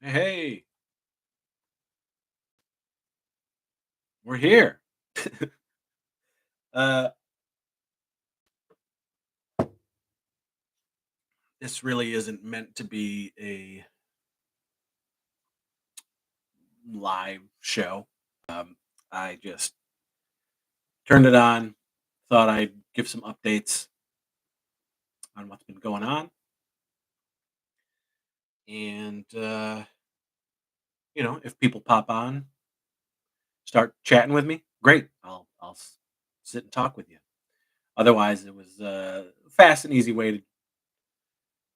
Hey, we're here. Uh, this really isn't meant to be a live show. I just turned it on, thought I'd give some updates on what's been going on, and if people pop on, start chatting with me, great. I'll sit and talk with you. Otherwise, it was a fast and easy way to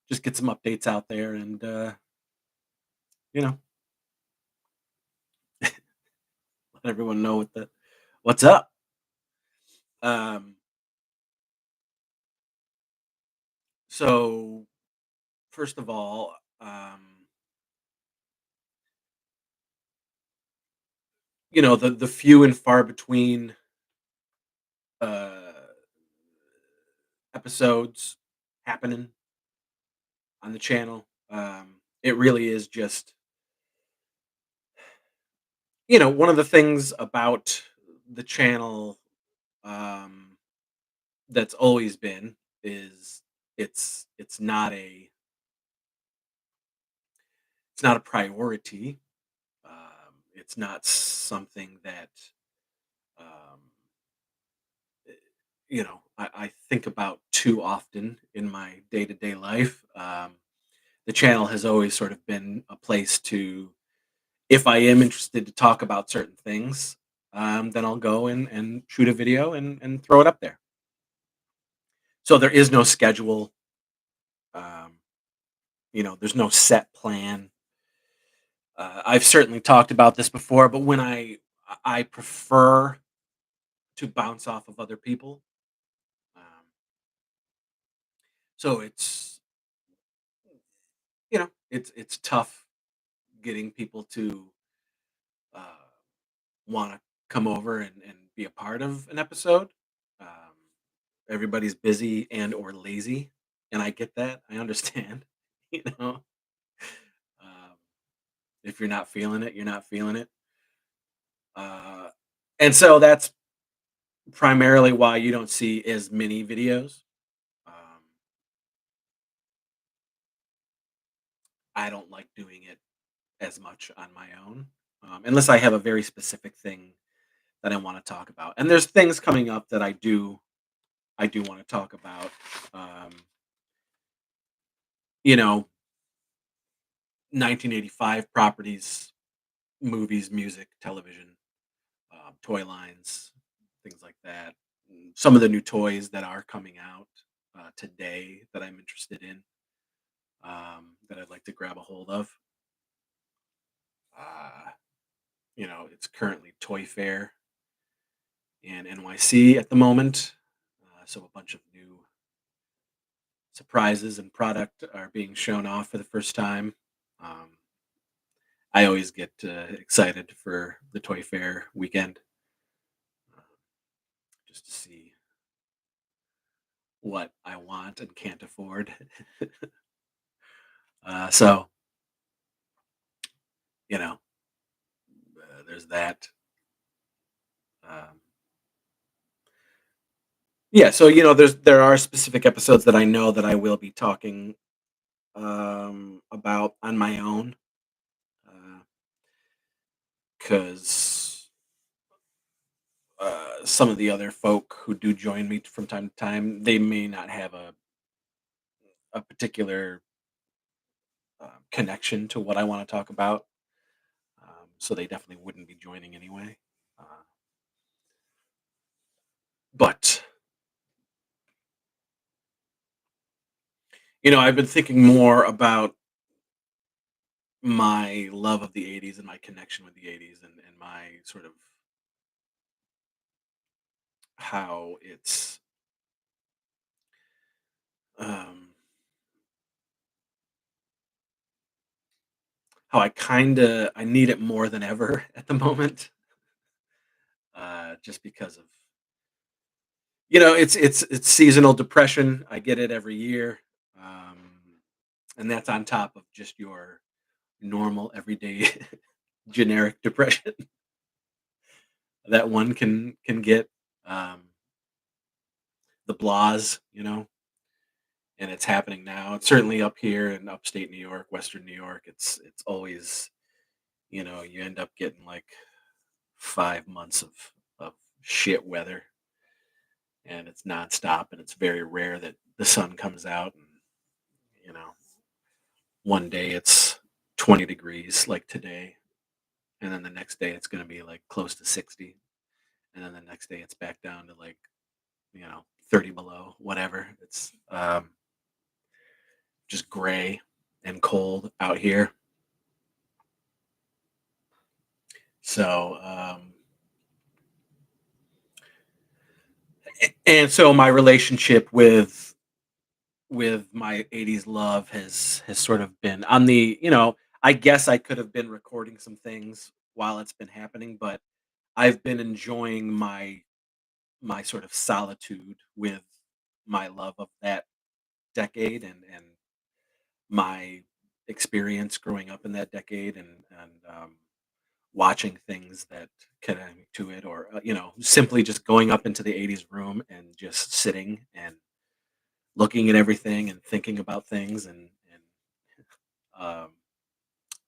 just get some updates out there and you know let everyone know what's up. Um, so first of all, the few and far between uh episodes happening on the channel. It really is just, one of the things about the channel um that's always been is it's not a priority. It's not something that um I think about too often in my day-to-day life. The channel has always sort of been a place to, if I am interested to talk about certain things, then I'll go and shoot a video and throw it up there. So there is no schedule. Um, there's no set plan. I've certainly talked about this before, but when I prefer to bounce off of other people. Um, so it's tough getting people to uh, want to come over and be a part of an episode. Um, Everybody's busy and or lazy, and I get that. I understand. You know, um, if you're not feeling it, you're not feeling it. Uh, and so that's primarily why you don't see as many videos. Um, I don't like doing it as much on my own, unless I have a very specific thing that I want to talk about. And there's things coming up that I do want to talk about. Um, you know, 1985 properties, movies, music, television, toy lines, things like that. Some of the new toys that are coming out today that I'm interested in, that I'd like to grab a hold of. Uh, it's currently Toy Fair in NYC at the moment. So a bunch of new surprises and product are being shown off for the first time. Um, I always get excited for the Toy Fair weekend, uh, just to see what I want and can't afford. So, there's that. Um, yeah, so there are specific episodes that I know that I will be talking about on my own, because some of the other folk who do join me from time to time, they may not have a particular connection to what I want to talk about, so they definitely wouldn't be joining anyway. Uh, but I've been thinking more about my love of the '80s and my connection with the '80s, and my sort of how it's um, how I need it more than ever at the moment, just because of it's seasonal depression. I get it every year, um, and that's on top of just your normal, everyday, generic depression that one can get. Um, the blahs, and it's happening now. It's certainly up here in upstate New York, Western New York. It's always, you end up getting like 5 months of shit weather, and it's nonstop, and it's very rare that the sun comes out. And you know, one day it's 20 degrees like today, and then the next day it's going to be like close to 60, and then the next day it's back down to like 30 below, whatever. It's just gray and cold out here. So, and so my relationship with my 80s love has sort of been on the, I guess I could have been recording some things while it's been happening, but I've been enjoying my sort of solitude with my love of that decade, and my experience growing up in that decade, and watching things that connect to it, or simply just going up into the 80s room and just sitting and looking at everything and thinking about things, and um,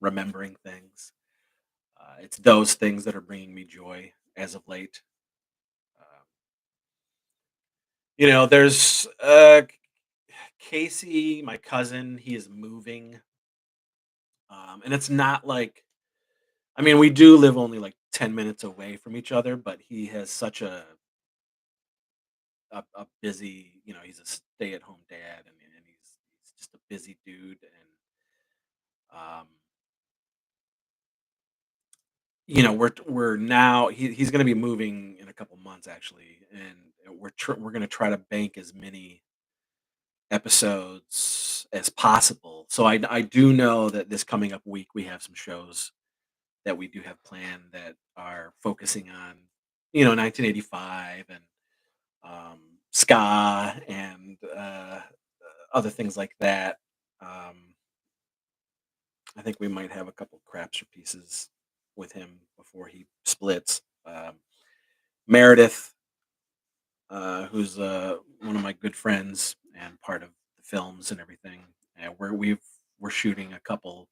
remembering things. It's those things that are bringing me joy as of late. Um, there's Casey, my cousin. He is moving, and it's not like, I mean, we do live only like 10 minutes away from each other, but he has such a busy, he's a stay-at-home dad, and he's just a busy dude, and um, we're now he's going to be moving in a couple months actually, and we're going to try to bank as many episodes as possible. So I do know that this coming up week we have some shows that we do have planned that are focusing on 1985, and um, ska, and other things like that. Um, I think we might have a couple craps or pieces with him before he splits. Meredith, who's one of my good friends and part of the films and everything, and we're shooting a couple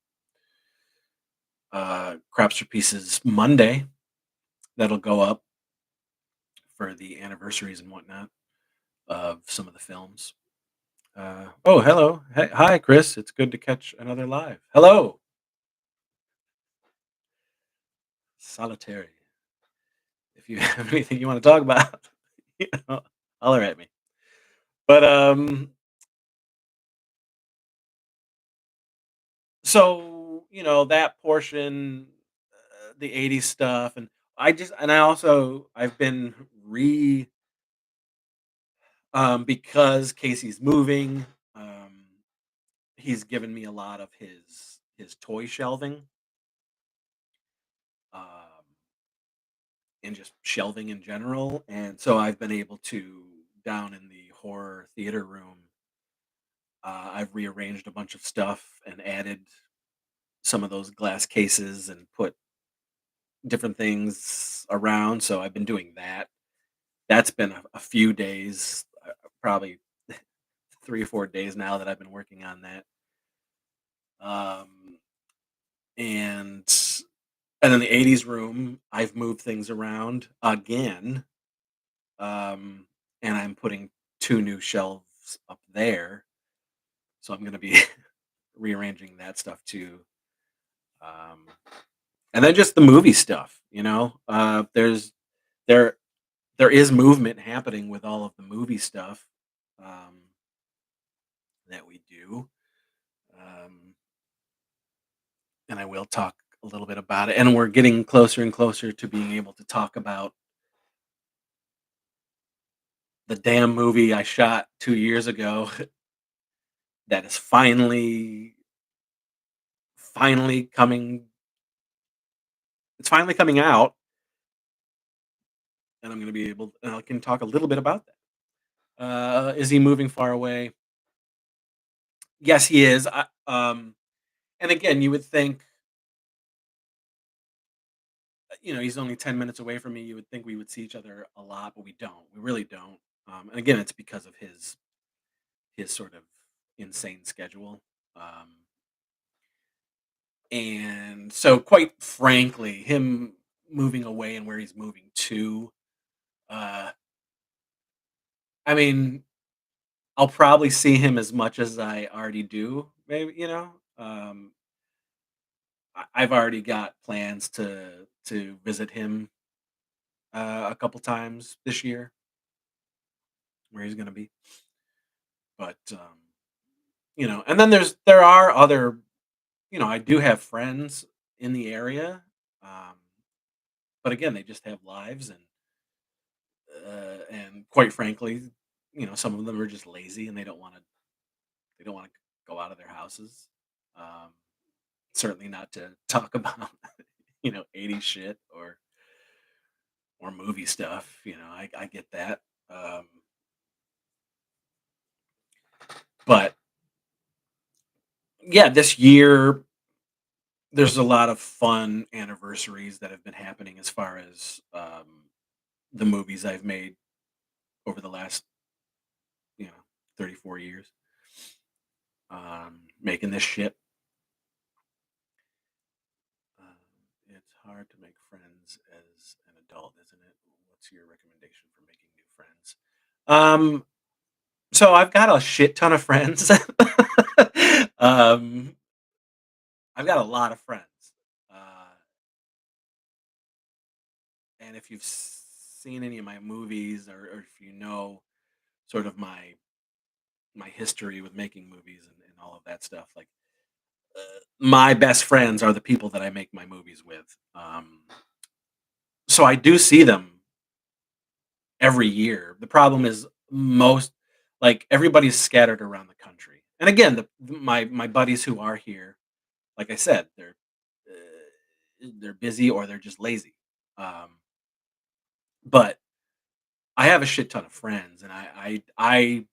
craps or pieces Monday that'll go up for the anniversaries and whatnot of some of the films. Oh, hello. Hi, Chris. It's good to catch another live. Hello. Solitary. If you have anything you want to talk about, you know, holler at me. But so that portion, the '80s stuff, and I've been re because Casey's moving. Um, he's given me a lot of his toy shelving, um, and just shelving in general, and so I've been able to, down in the horror theater room. I've rearranged a bunch of stuff and added some of those glass cases and put different things around. So I've been doing that. That's been a few days, probably 3 or 4 days now that I've been working on that. Um, and and then the '80s room, I've moved things around again, um, and I'm putting two new shelves up there. So I'm going to be rearranging that stuff too. Um, and then just the movie stuff. There there is movement happening with all of the movie stuff, um, that we do, um, and I will talk a little bit about it. And we're getting closer and closer to being able to talk about the damn movie I shot 2 years ago that is finally coming. It's finally coming out, and I'm going to be able. And I can talk a little bit about that. Is he moving far away? Yes, he is. And again, you would think. he's only 10 minutes away from me. You would think we would see each other a lot, but we don't. We really don't. And again, it's because of his sort of insane schedule. Um, and so, quite frankly, him moving away and where he's moving to, uh, I mean, I'll probably see him as much as I already do. Maybe I've already got plans to visit him a couple times this year, where he's going to be. But and then there are other, I do have friends in the area, um, but again, they just have lives, and quite frankly, some of them are just lazy and they don't want to go out of their houses. Um, Certainly not to talk about 80 shit or movie stuff. I get that. Um, but yeah, this year there's a lot of fun anniversaries that have been happening as far as the movies I've made over the last, you know, 34 years. Making this shit. Um, it's hard to make friends as an adult, isn't it? What's your recommendation for making new friends? Um, so I've got a shit ton of friends. um, I've got a lot of friends. Uh, and if you've seen any of my movies, or if you know sort of my history with making movies and all of that stuff, like my best friends are the people that I make my movies with. So I do see them every year. The problem is most like everybody's scattered around the country. And again, my buddies who are here, like I said, they're busy or they're just lazy. Um, but I have a shit ton of friends, and I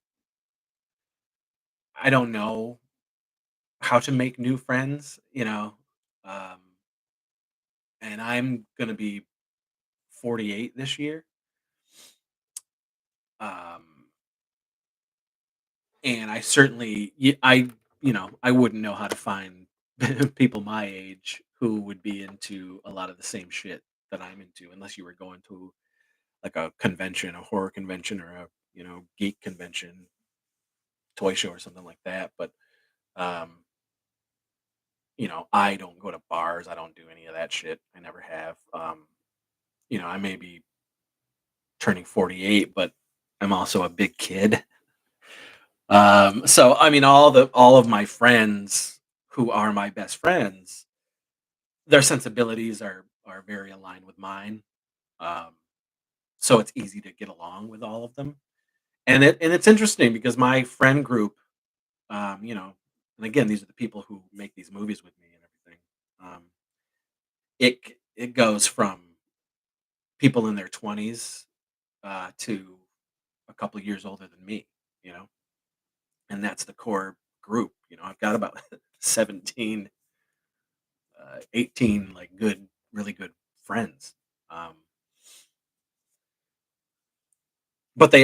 don't know how to make new friends, um, and I'm gonna be 48 this year, um, and I certainly, I wouldn't know how to find people my age who would be into a lot of the same shit that I'm into, unless you were going to like a convention, a horror convention, or a geek convention, toy show, or something like that. But um, I don't go to bars. I don't do any of that shit. I never have. I may be turning 48, but I'm also a big kid. So I mean, all of my friends who are my best friends, their sensibilities are very aligned with mine. Um, so it's easy to get along with all of them. And it's interesting because my friend group, and again, these are the people who make these movies with me and everything. Um, it goes from people in their 20s to a couple years older than me, you know, and that's the core group. I've got about 17, 18 like good, really good friends. Um, but we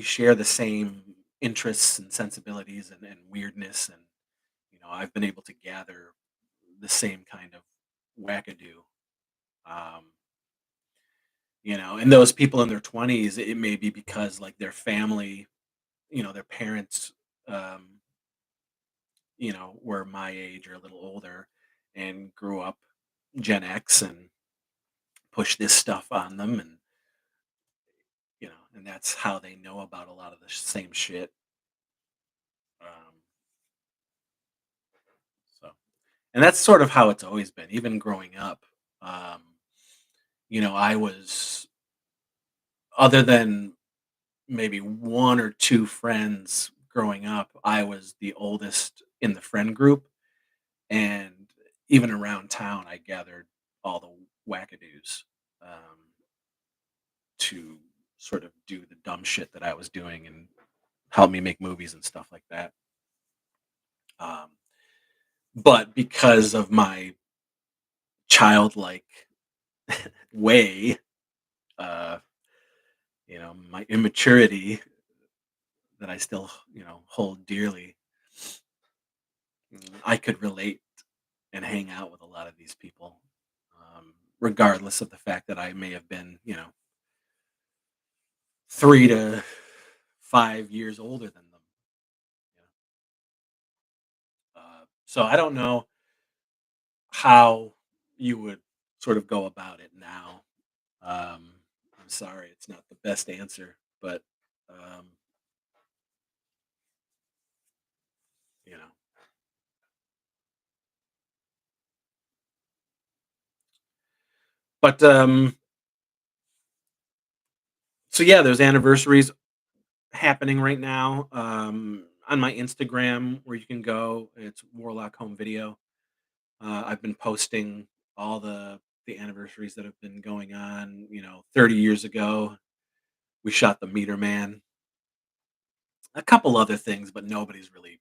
share the same interests and sensibilities and weirdness. And, I've been able to gather the same kind of wackadoo. Um, and those people in their 20s, it may be because like their family, their parents, um, were my age or a little older and grew up Gen X and pushed this stuff on them. And, and that's how they know about a lot of the same shit. Um, so, and that's sort of how it's always been, even growing up. Um, I was, other than maybe one or two friends growing up, I was the oldest in the friend group. And even around town, I gathered all the wackadoos to sort of do the dumb shit that I was doing and help me make movies and stuff like that. Um, but because of my childlike way, uh, my immaturity that I still, hold dearly, I could relate and hang out with a lot of these people, regardless of the fact that I may have been, 3 to 5 years older than them. You so I don't know how you would sort of go about it now. Um, I'm sorry, it's not the best answer, but um, you know, but so yeah, there's anniversaries happening right now on my Instagram where you can go. It's Warlock Home Video. I've been posting all the anniversaries that have been going on. 30 years ago, we shot the Meter Man, a couple other things, but nobody really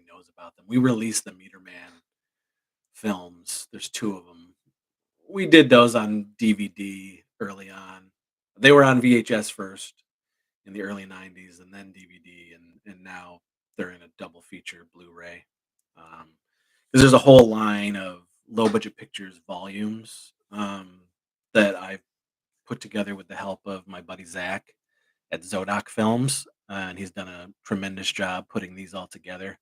knows about them. We released the Meter Man films. There's two of them. We did those on DVD early on. They were on VHS first in the early '90s, and then DVD, and now they're in a double feature Blu-ray. 'Cause there's a whole line of low budget pictures volumes that I've put together with the help of my buddy Zach at Zodoc Films, and he's done a tremendous job putting these all together.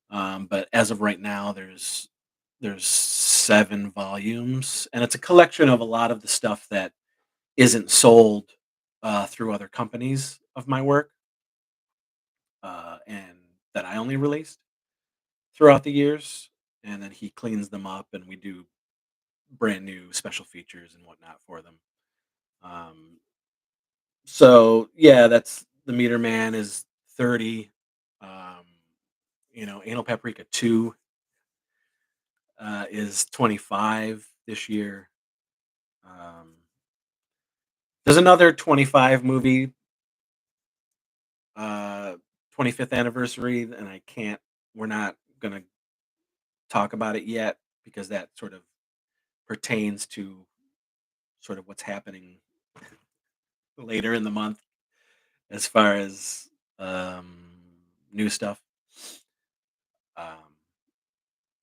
But as of right now, there's 7 volumes, and it's a collection of a lot of the stuff that isn't sold through other companies of my work, and that I only released throughout the years. And then he cleans them up, and we do brand new special features and whatnot for them. Um, so yeah, that's the Meter Man is 30. Um, Anal Paprika 2 is 25 this year. Um, there's another 25 movie, uh, 25th anniversary, and we're not gonna talk about it yet because that sort of pertains to sort of what's happening later in the month as far as um, new stuff. Um,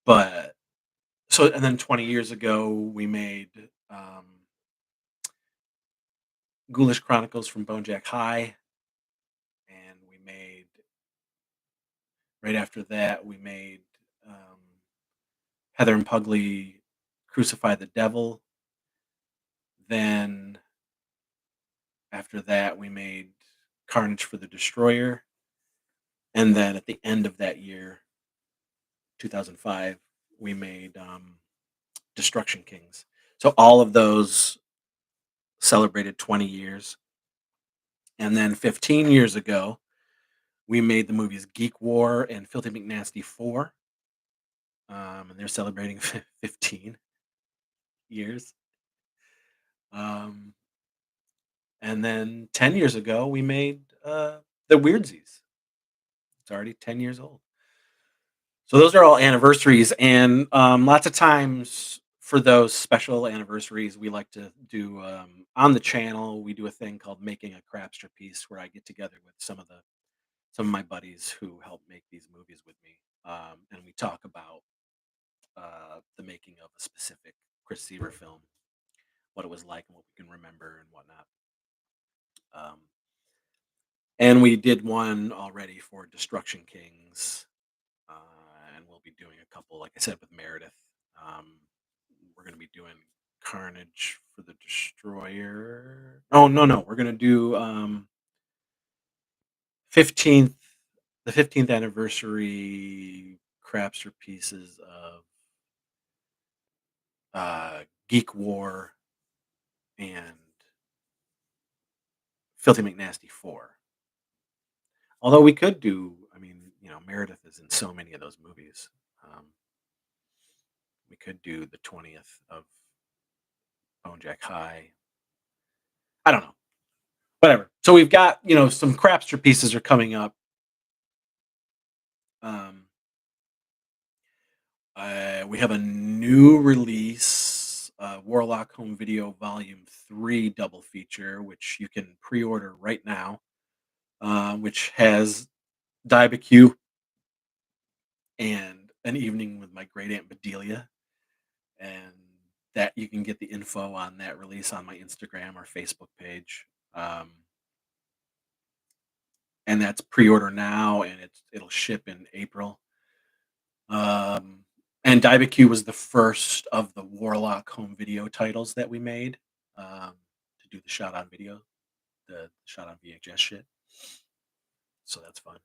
but and then 20 years ago, we made Ghoulish Chronicles from Bonejack High, and right after that, we made Heather and Pugly Crucify the Devil. Then after that, we made Carnage for the Destroyer. And then at the end of that year, 2005, we made Destruction Kings. So all of those celebrated 20 years. And then 15 years ago, we made the movies Geek War and Filthy McNasty 4. And they're celebrating 15 years. Um, and then 10 years ago, we made The Weirdsies. It's already 10 years old. So those are all anniversaries, and lots of times for those special anniversaries, we like to do on the channel. We do a thing called Making a Crapster Piece, where I get together with some of my buddies who help make these movies with me, and we talk about the making of a specific Chris Seaver film, what it was like, and what we can remember and whatnot. Um, and we did one already for Destruction Kings, and we'll be doing a couple, like I said, with Meredith. Um, we're going to be doing Carnage for the Destroyer. Oh no, we're going to do 15th the 15th anniversary Crapster pieces of Geek War and Filthy McNasty 4. Although we could do, I mean, Meredith is in so many of those movies. Um, we could do the 20th of Bonejack High. I don't know. Whatever. So we've got, some Crapster pieces are coming up. Um, We have a new release, Warlock Home Video Volume 3 double feature, which you can pre-order right now, which has Diebecue and An Evening with My Great Aunt Bedelia, and that you can get the info on that release on my Instagram or Facebook page. Um, and that's pre-order now, and it'll ship in April. Um, and Diebecue was the first of the Warlock home video titles that we made, to do the shot on video, the shot on VHS shit. So that's fun.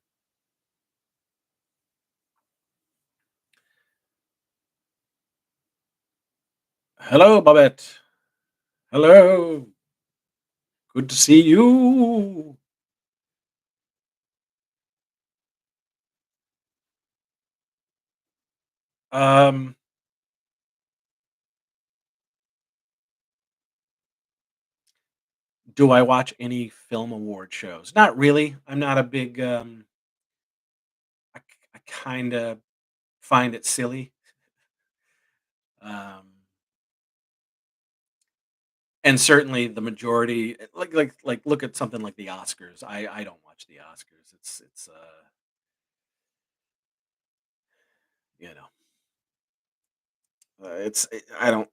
Hello, Babette. Hello. Good to see you. Um, do I watch any film award shows? Not really. I'm not a big. I kind of find it silly. Um, and certainly the majority, like look at something like the Oscars. I don't watch the Oscars. It's you know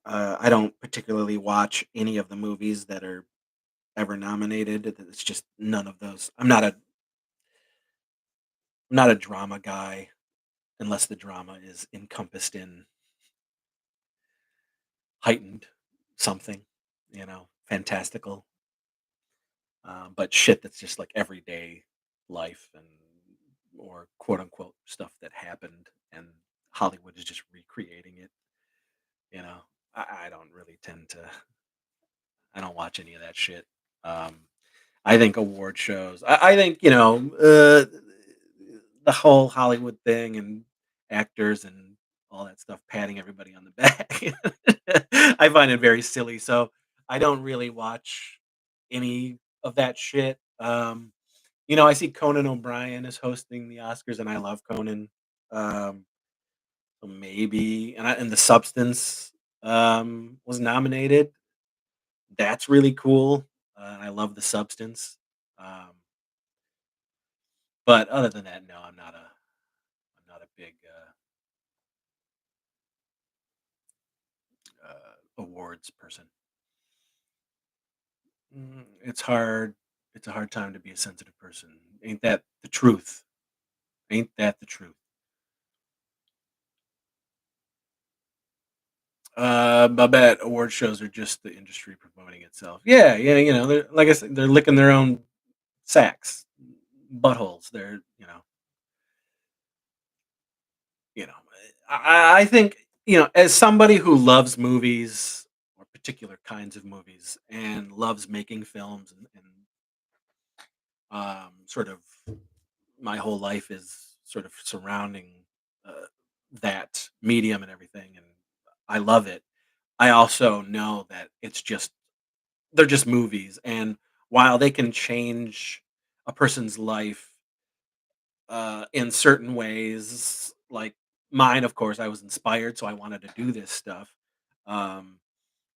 I don't particularly watch any of the movies that are ever nominated. It's just none of those. I'm not a drama guy unless the drama is encompassed in heightened something, fantastical. But shit that's just like everyday life and or quote unquote stuff that happened and Hollywood is just recreating it. You know, I don't really tend to. I don't watch any of that shit. Um, I think award shows. I think the whole Hollywood thing and actors and all that stuff, patting everybody on the back. I find it very silly. So I don't really watch any of that shit. I see Conan O'Brien is hosting the Oscars, and I love Conan. Um, so maybe, and the Substance was nominated. That's really cool. I love the Substance. Um, but other than that, no, I'm not a big awards person. It's hard. It's a hard time to be a sensitive person. Ain't that the truth? Ain't that the truth? I bet award shows are just the industry promoting itself. Yeah, yeah, they're like I said, they're licking their own sacks, buttholes. They're, you know, I think, as somebody who loves movies or particular kinds of movies and loves making films and sort of my whole life is sort of surrounding uh, that medium and everything, and I love it. I also know that they're just movies, and while they can change a person's life in certain ways, like mine, of course, I was inspired, so I wanted to do this stuff. Um,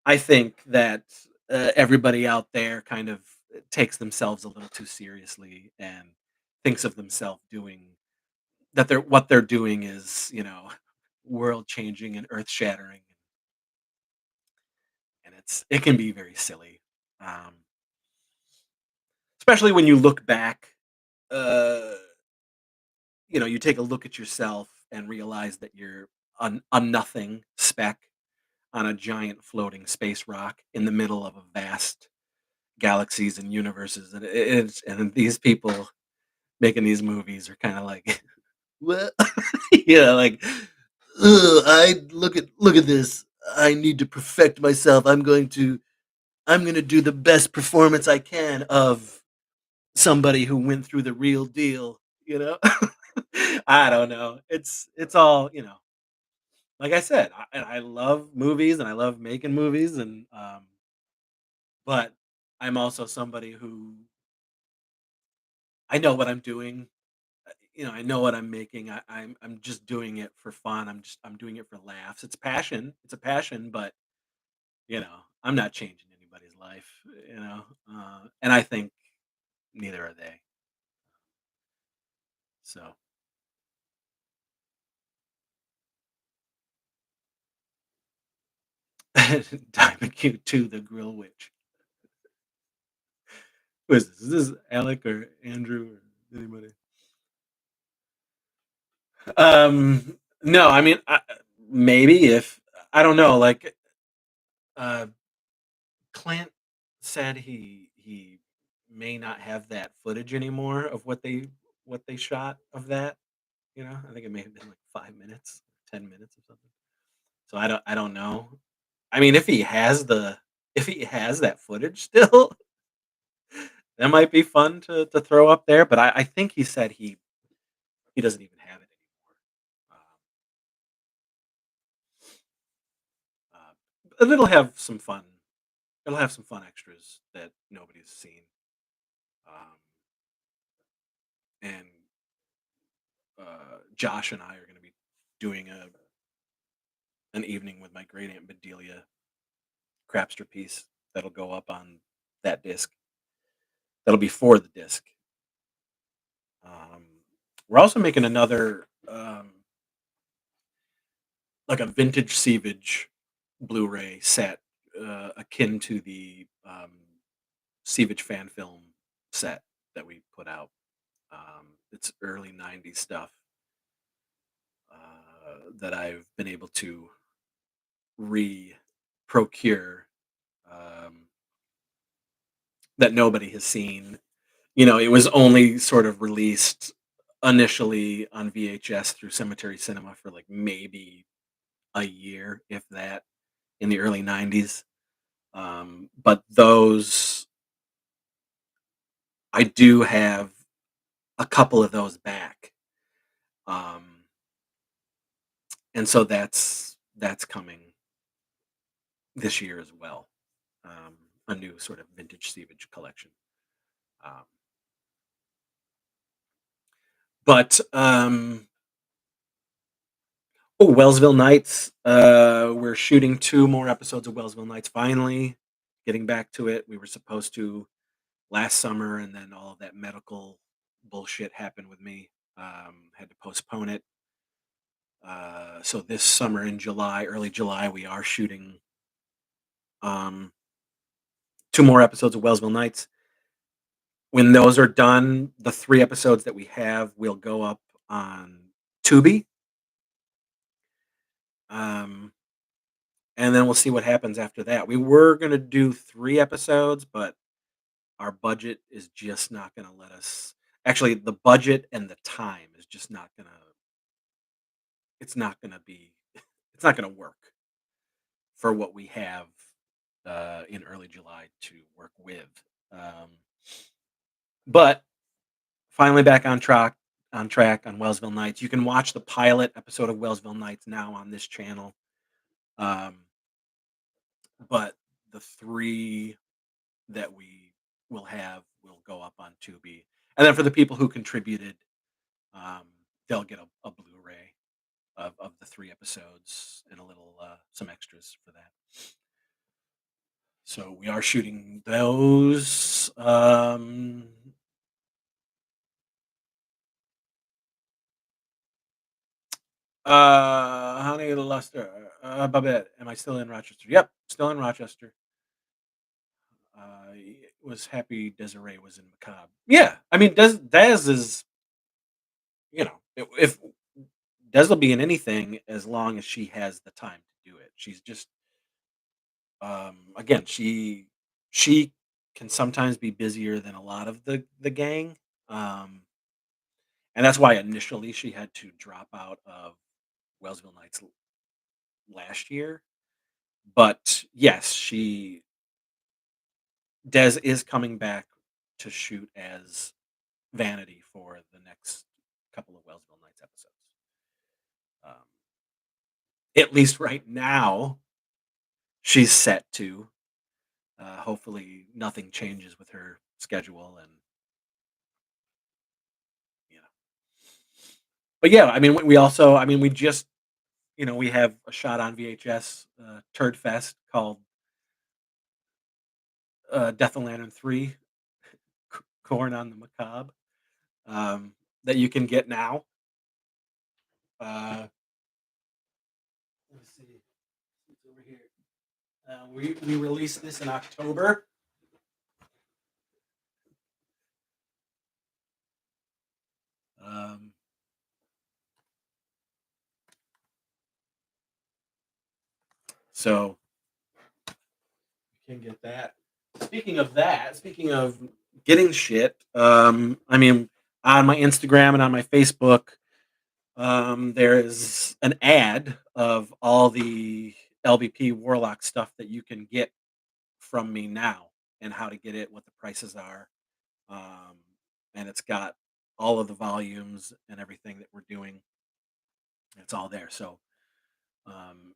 I think that everybody out there kind of takes themselves a little too seriously and thinks of themselves doing that. What they're doing is, world changing and earth shattering, and it can be very silly. Um, Especially when you look back, uh, you take a look at yourself and realize that you're a nothing speck on a giant floating space rock in the middle of a vast galaxies and universes, and and these people making these movies are kind of like, what? Like, "Ugh, I look at this. I need to perfect myself. I'm going to do the best performance I can of somebody who went through the real deal, you know? I don't know. It's all, like I said, I love movies and I love making movies and but I'm also somebody who I know what I'm doing. I know what I'm making. I'm just doing it for fun. I'm doing it for laughs. It's passion. It's a passion, but I'm not changing anybody's life. And I think neither are they. So, Diamond Q2, the Grill Witch. Who is this? Is this Alec or Andrew or anybody? No, I mean, maybe if I don't know. Like, uh, Clint said he may not have that footage anymore of what they shot of that. I think it may have been like 5 minutes, 10 minutes or something. So I don't know. I mean, if he has that footage still, that might be fun to throw up there. But I think he said he doesn't even have it anymore. But it'll have some fun. It'll have some fun extras that nobody's seen. Um, and Josh and I are going to be doing an evening with my great aunt Bedelia Crapster piece that'll go up on that disc. That'll be for the disc. Um, we're also making another like a vintage Sievage Blu-ray set, akin to the Sievage fan film set that we put out. It's early '90s stuff that I've been able to procure, um, that nobody has seen. It was only sort of released initially on VHS through Cemetery Cinema for like maybe a year, if that, in the early '90s. But those, I do have a couple of those back, um, and so that's coming this year as well. A new sort of vintage Sievage collection. Um, but oh, Wellsville Nights. We're shooting 2 more episodes of Wellsville Nights. Finally, getting back to it. We were supposed to last summer, and then all of that medical bullshit happened with me. Had to postpone it. So this summer in July, early July, we are shooting um, 2 more episodes of Wellsville Nights. When those are done, the 3 episodes that we have will go up on Tubi, um, and then we'll see what happens after that. We were gonna do 3 episodes, but our budget is just not gonna let us. Actually, the budget and the time is just not gonna. It's not gonna be. It's not gonna work for what we have in early July to work with. Um, but finally back on track on Wellsville Nights. You can watch the pilot episode of Wellsville Nights now on this channel. Um, but the 3 that we will have will go up on Tubi. And then for the people who contributed, um, they'll get a Blu-ray of the 3 episodes and a little some extras for that. So we are shooting those. Honey Luster, Babette. Am I still in Rochester? Yep, still in Rochester. Was happy Desiree was in Macabre. Yeah, I mean, Des is, if Des will be in anything as long as she has the time to do it. She's just, again, she can sometimes be busier than a lot of the gang, um, and that's why initially she had to drop out of Wellsville Nights last year. But yes, Des is coming back to shoot as Vanity for the next couple of Wellsville Nights episodes. Um, at least right now, she's set to. Hopefully, nothing changes with her schedule, and you know. But yeah, I mean, we also, I mean, we just, we have a shot on VHS, Turd Fest called Death and Lantern 3, Corn on the Macabre, um, that you can get now. Uh, let's see, it's over here. We released this in October. Um, so you can get that. Speaking of getting shit, I mean, on my Instagram and on my Facebook, there is an ad of all the LBP Warlock stuff that you can get from me now and how to get it, what the prices are. Um, and it's got all of the volumes and everything that we're doing. It's all there. So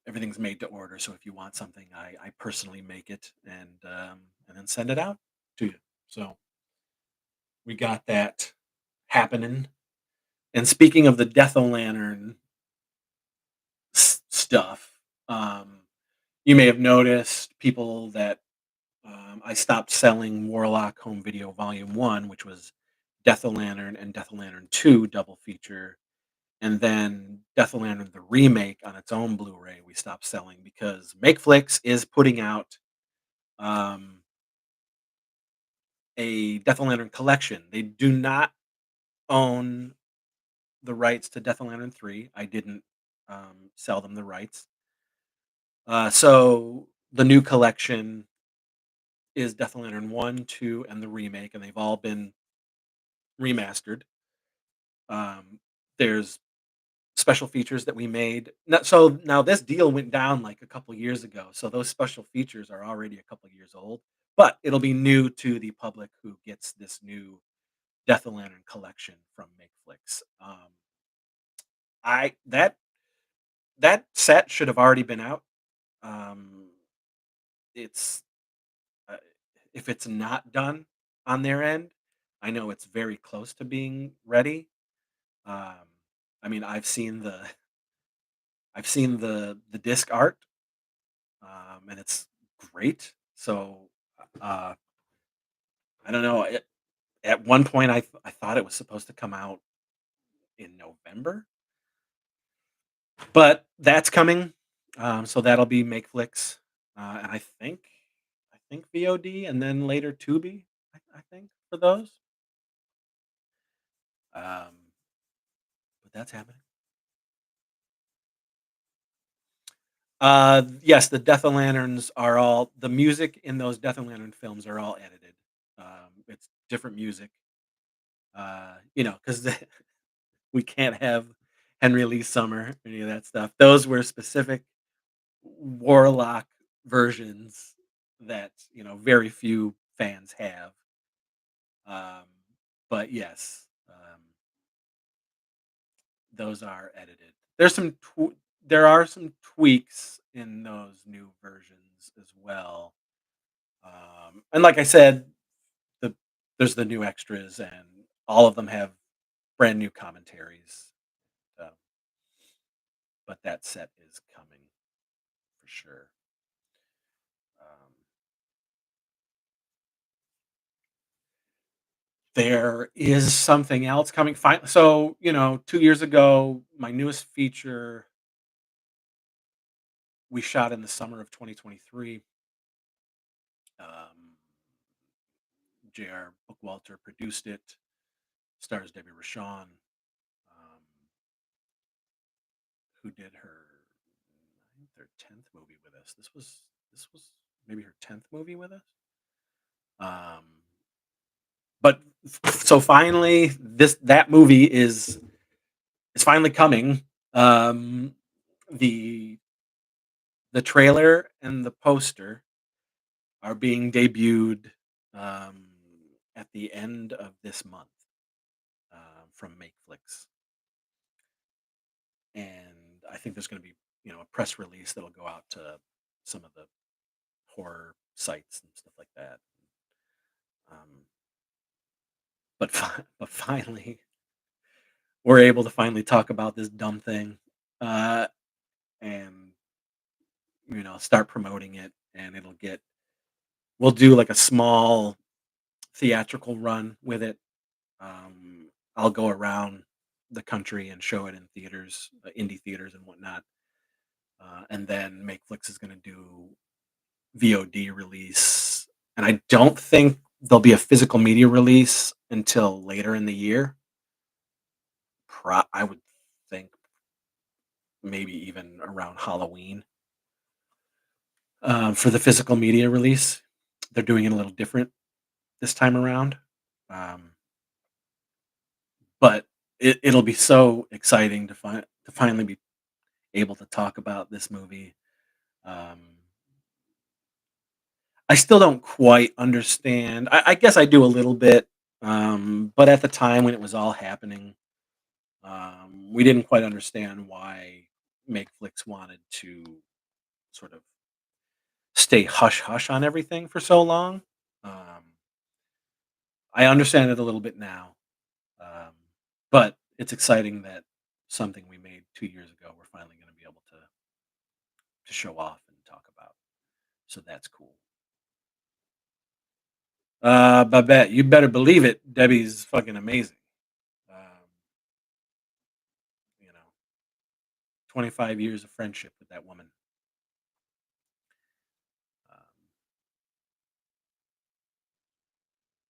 everything's made to order. So if you want something, I personally make it and then send it out to you. So we got that happening. And speaking of the Death O' Lantern stuff, um, you may have noticed people that I stopped selling Warlock Home Video Volume 1, which was Death O' Lantern and Death O' Lantern 2 double feature, and then Death O' Lantern the remake on its own Blu-ray we stopped selling because MakeFlix is putting out um, a Death O' Lantern collection. They do not own the rights to Death O' Lantern 3. I didn't sell them the rights. So the new collection is Death Lantern 1, 2, and the remake, and they've all been remastered. There's special features that we made. So now this deal went down like a couple years ago, so those special features are already a couple years old, but it'll be new to the public who gets this new Death Lantern collection from MakeFlix. I that set should have already been out. Um, it's Uh, if it's not done on their end, I know it's very close to being ready. Um, I mean, I've seen the disc art, and it's great. So uh, I don't know. At one point, I thought it was supposed to come out in November, but that's coming. So that'll be MakeFlix, and I think VOD, and then later Tubi. I think for those. Um, but that's happening. Yes, the Death o' Lanterns are all the music in those Death o' Lantern films are all edited. It's different music, because we can't have Henry Lee Summer, any of that stuff. Those were specific Warlock versions that, very few fans have. Um, but yes, those are edited. There are some tweaks in those new versions as well. And like I said, the there's the new extras, and all of them have brand new commentaries. Um, but that set is coming for sure. Um, there is something else coming. So 2 years ago, my newest feature we shot in the summer of 2023. Um, J.R. Bookwalter produced it. Stars Debbie Rochon, um, who did their 10th movie with us. This was maybe her 10th movie with us. Um, but so finally, that movie is finally coming. Um, the the trailer and the poster are being debuted um, at the end of this month from MakeFlix, and I think there's going to be a press release that'll go out to some of the horror sites and stuff like that. Um, but finally, we're able to finally talk about this dumb thing, uh, and start promoting it, and we'll do like a small theatrical run with it. I'll go around the country and show it in theaters, indie theaters and whatnot. And then MakeFlix is going to do VOD release, and I don't think there'll be a physical media release until later in the year. I would think maybe even around Halloween for the physical media release. They're doing it a little different this time around, um, but it'll be so exciting to finally be able to talk about this movie. Um, I still don't quite understand. I guess I do a little bit, but at the time when it was all happening, we didn't quite understand why MakeFlix wanted to sort of stay hush hush on everything for so long. Um, I understand it a little bit now, um, but it's exciting that something we made 2 years ago we're finally going to be able to show off and talk about. So that's cool. Babette, you better believe it. Debbie's fucking amazing. Um, you know, 25 years of friendship with that woman. Um,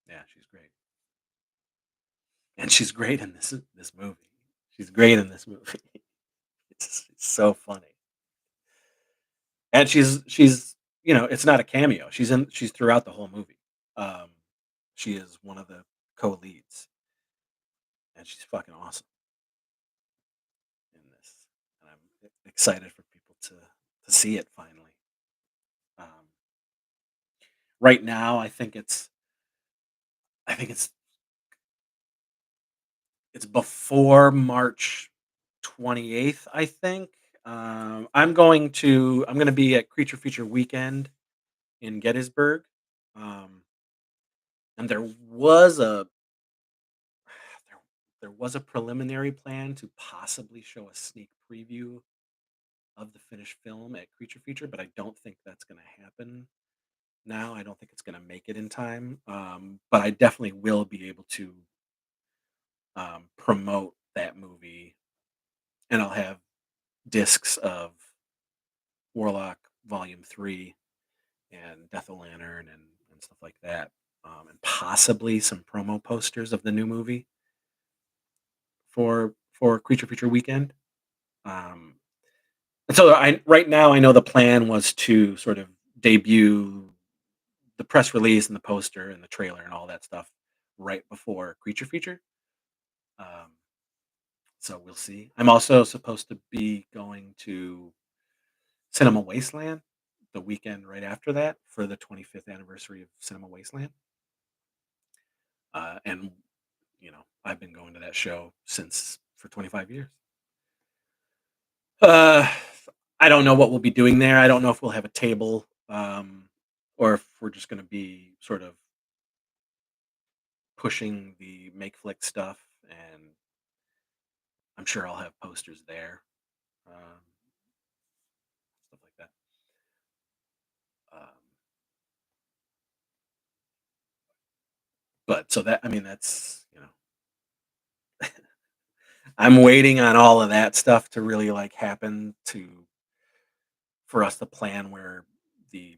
yeah, she's great, and she's great in this movie. She's great in this movie. It's so funny, and she's it's not a cameo. She's throughout the whole movie. Um, she is one of the co-leads, and she's fucking awesome in this. And I'm excited for people to see it finally. Um, right now, I think it's before March 28th, I think. I'm gonna be at Creature Feature Weekend in Gettysburg. Um, and there, there was a preliminary plan to possibly show a sneak preview of the finished film at Creature Feature, but I don't think that's gonna happen now. I don't think it's gonna make it in time. But I definitely will be able to promote that movie, and I'll have discs of Warlock Volume 3 and Death of Lantern and stuff like that, and possibly some promo posters of the new movie for Creature Feature Weekend. Um, and so I right now I know the plan was to sort of debut the press release and the poster and the trailer and all that stuff right before Creature Feature. Um, so we'll see. I'm also supposed to be going to Cinema Wasteland the weekend right after that for the 25th anniversary of Cinema Wasteland. And I've been going to that show since for 25 years. Uh, I don't know what we'll be doing there. I don't know if we'll have a table, or if we're just going to be sort of pushing the Make Flick stuff, and I'm sure I'll have posters there, stuff like that. Um, but so that I mean that's I'm waiting on all of that stuff to really like happen to for us to plan where the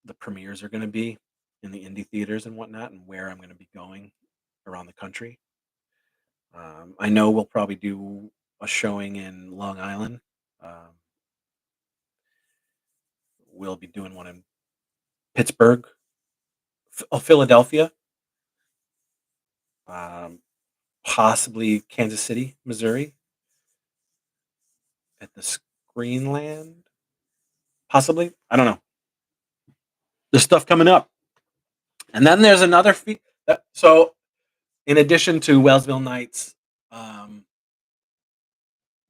the premieres are going to be in the indie theaters and whatnot, and where I'm going to be going around the country. I know we'll probably do a showing in Long Island. Um, we'll be doing one in Pittsburgh, Philadelphia, um, possibly Kansas City, Missouri, at the Screenland. Possibly, I don't know. There's stuff coming up, and then there's another so in addition to Wellsville Nights, um,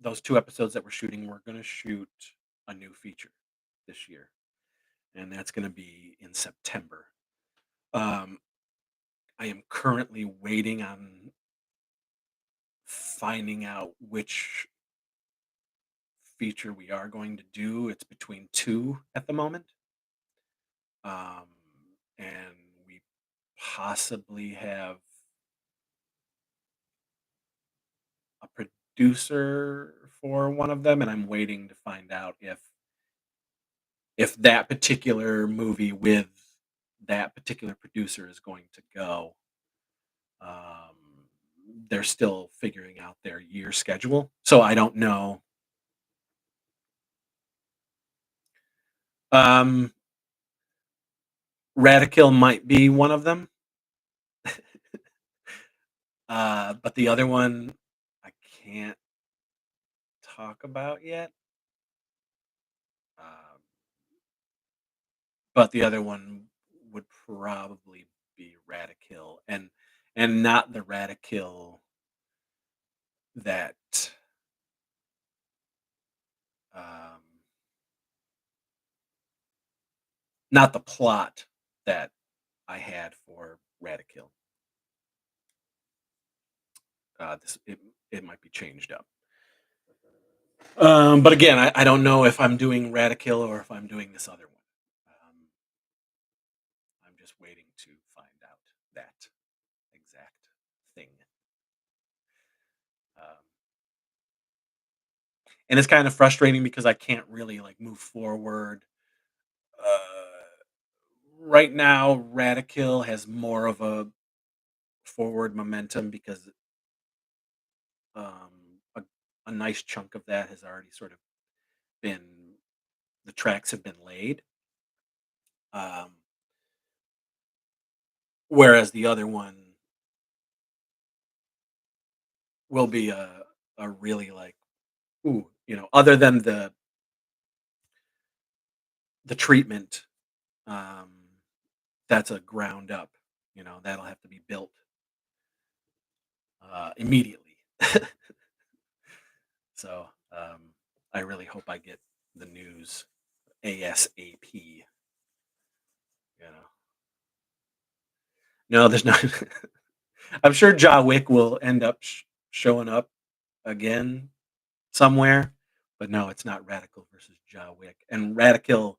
those 2 episodes that we're shooting, we're gonna shoot a new feature this year, and that's gonna be in September. Um, I am currently waiting on finding out which feature we are going to do. It's between two at the moment. Um, and we possibly have a producer for one of them, and I'm waiting to find out if that particular movie with that particular producer is going to go. Um, they're still figuring out their year schedule, so I don't know. Um, Radical might be one of them, but the other one I can't talk about yet. Um, but the other one would probably be Radical, and not the Radical that um, not the plot that I had for Radical. It might be changed up. But again, I don't know if I'm doing Radical or if I'm doing this other one. I'm just waiting to find out that exact thing. Um, and it's kind of frustrating because I can't really like move forward. Right now, Radical has more of a forward momentum because a, a nice chunk of that has already sort of been the tracks have been laid. Um, whereas the other one will be a really like ooh, other than the treatment, um, that's a ground up. That'll have to be built immediately. So I really hope I get the news ASAP. You know, no, there's no. I'm sure Ja Wick will end up showing up again somewhere, but no, it's not Radical versus Ja Wick. And Radical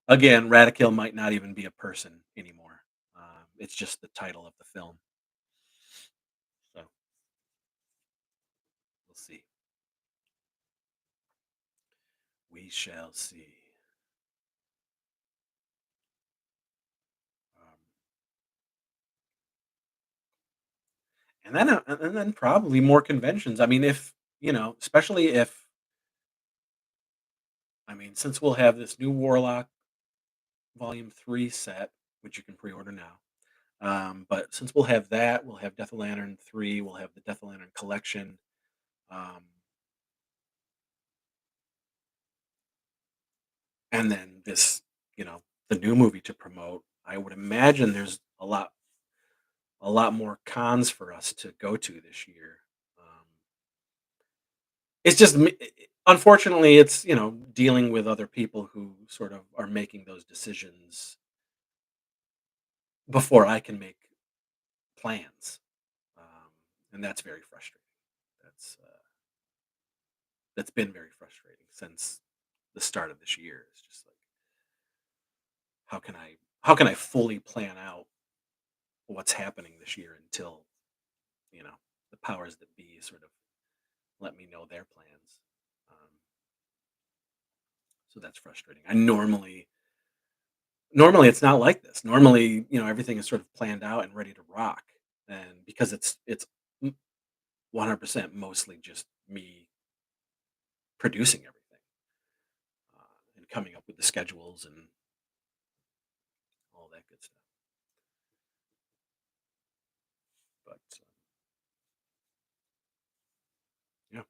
might not even be a person anymore. It's just the title of the film. So we'll see. We shall see. Um, and then probably more conventions. I mean, if especially if I mean, since we'll have this new Warlock Volume 3 set, which you can pre-order now. But since we'll have that, we'll have Death of Lantern 3, we'll have the Death of Lantern collection, um, and then the new movie to promote. I would imagine there's a lot more cons for us to go to this year. Um, it's just unfortunately it's dealing with other people who sort of are making those decisions before I can make plans, um, and that's very frustrating. That's been very frustrating since the start of this year. It's just like how can I fully plan out what's happening this year until you know the powers that be sort of let me know their plans. Um, so that's frustrating. I normally it's not like this. Normally, everything is sort of planned out and ready to rock, and because it's 100% mostly just me producing everything and coming up with the schedules and all that good stuff. But yeah,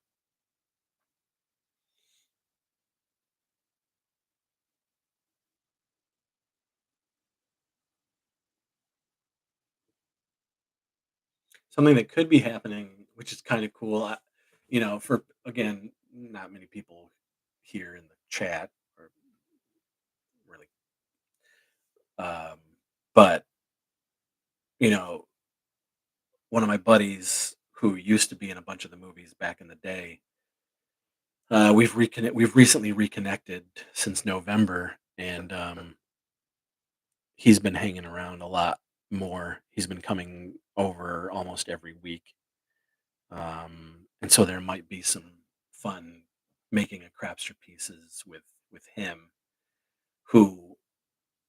something that could be happening, which is kind of cool. For again, not many people here in the chat or really, um, but you know, one of my buddies who used to be in a bunch of the movies back in the day. We've recently reconnected since November, and he's been hanging around a lot more. He's been coming over almost every week, and so there might be some fun making a crapster pieces with him, who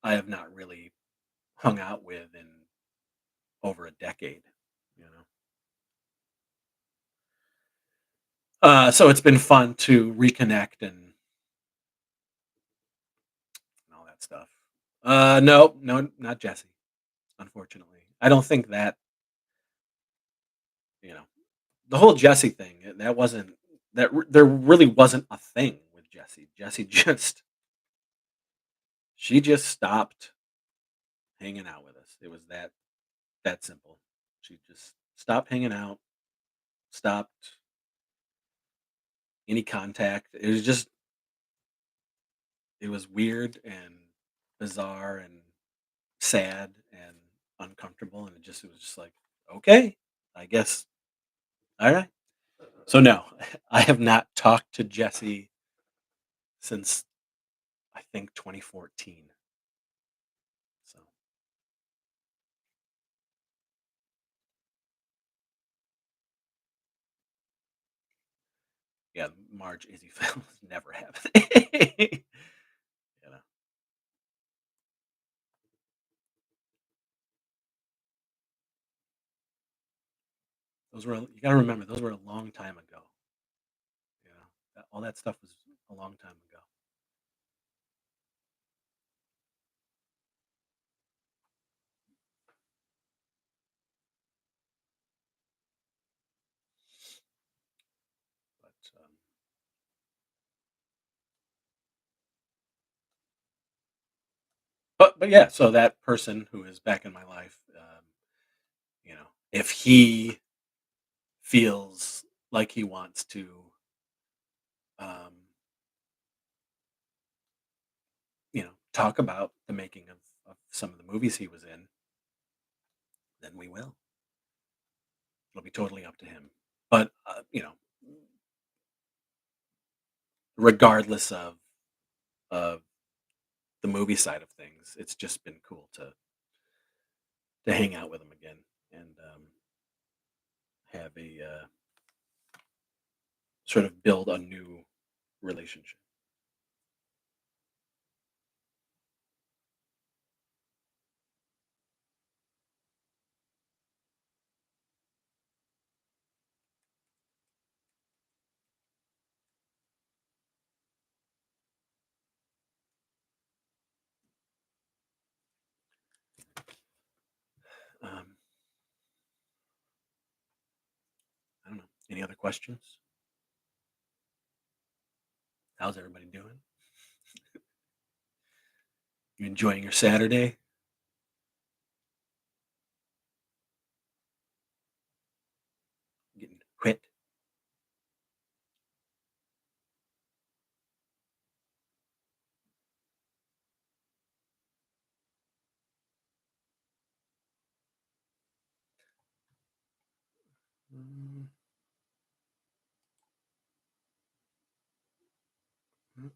I have not really hung out with in over a decade. You know, so it's been fun to reconnect and all that stuff. No, no, not Jesse. Unfortunately, I don't think that you know the whole Jesse thing. That wasn't there really wasn't a thing with Jesse. Jesse just she just stopped hanging out with us. It was that simple. She just stopped hanging out, stopped any contact. It was weird and bizarre and sad and uncomfortable, and it was just like, okay, I guess, all right. So no, I have not talked to Jesse since I think 2014. So yeah, Marge Izzy films never happened. you know, you got to remember those were a long time ago. All that stuff was a long time ago. But yeah, so that person who is back in my life, if he feels like he wants to, um, talk about the making of some of the movies he was in, then we will. It'll be totally up to him. But regardless of the movie side of things, it's just been cool to hang out with him again and have a sort of build a new relationship. Um, I don't know. Any other questions? How's everybody doing? You enjoying your Saturday? Getting quit? Mm, mm,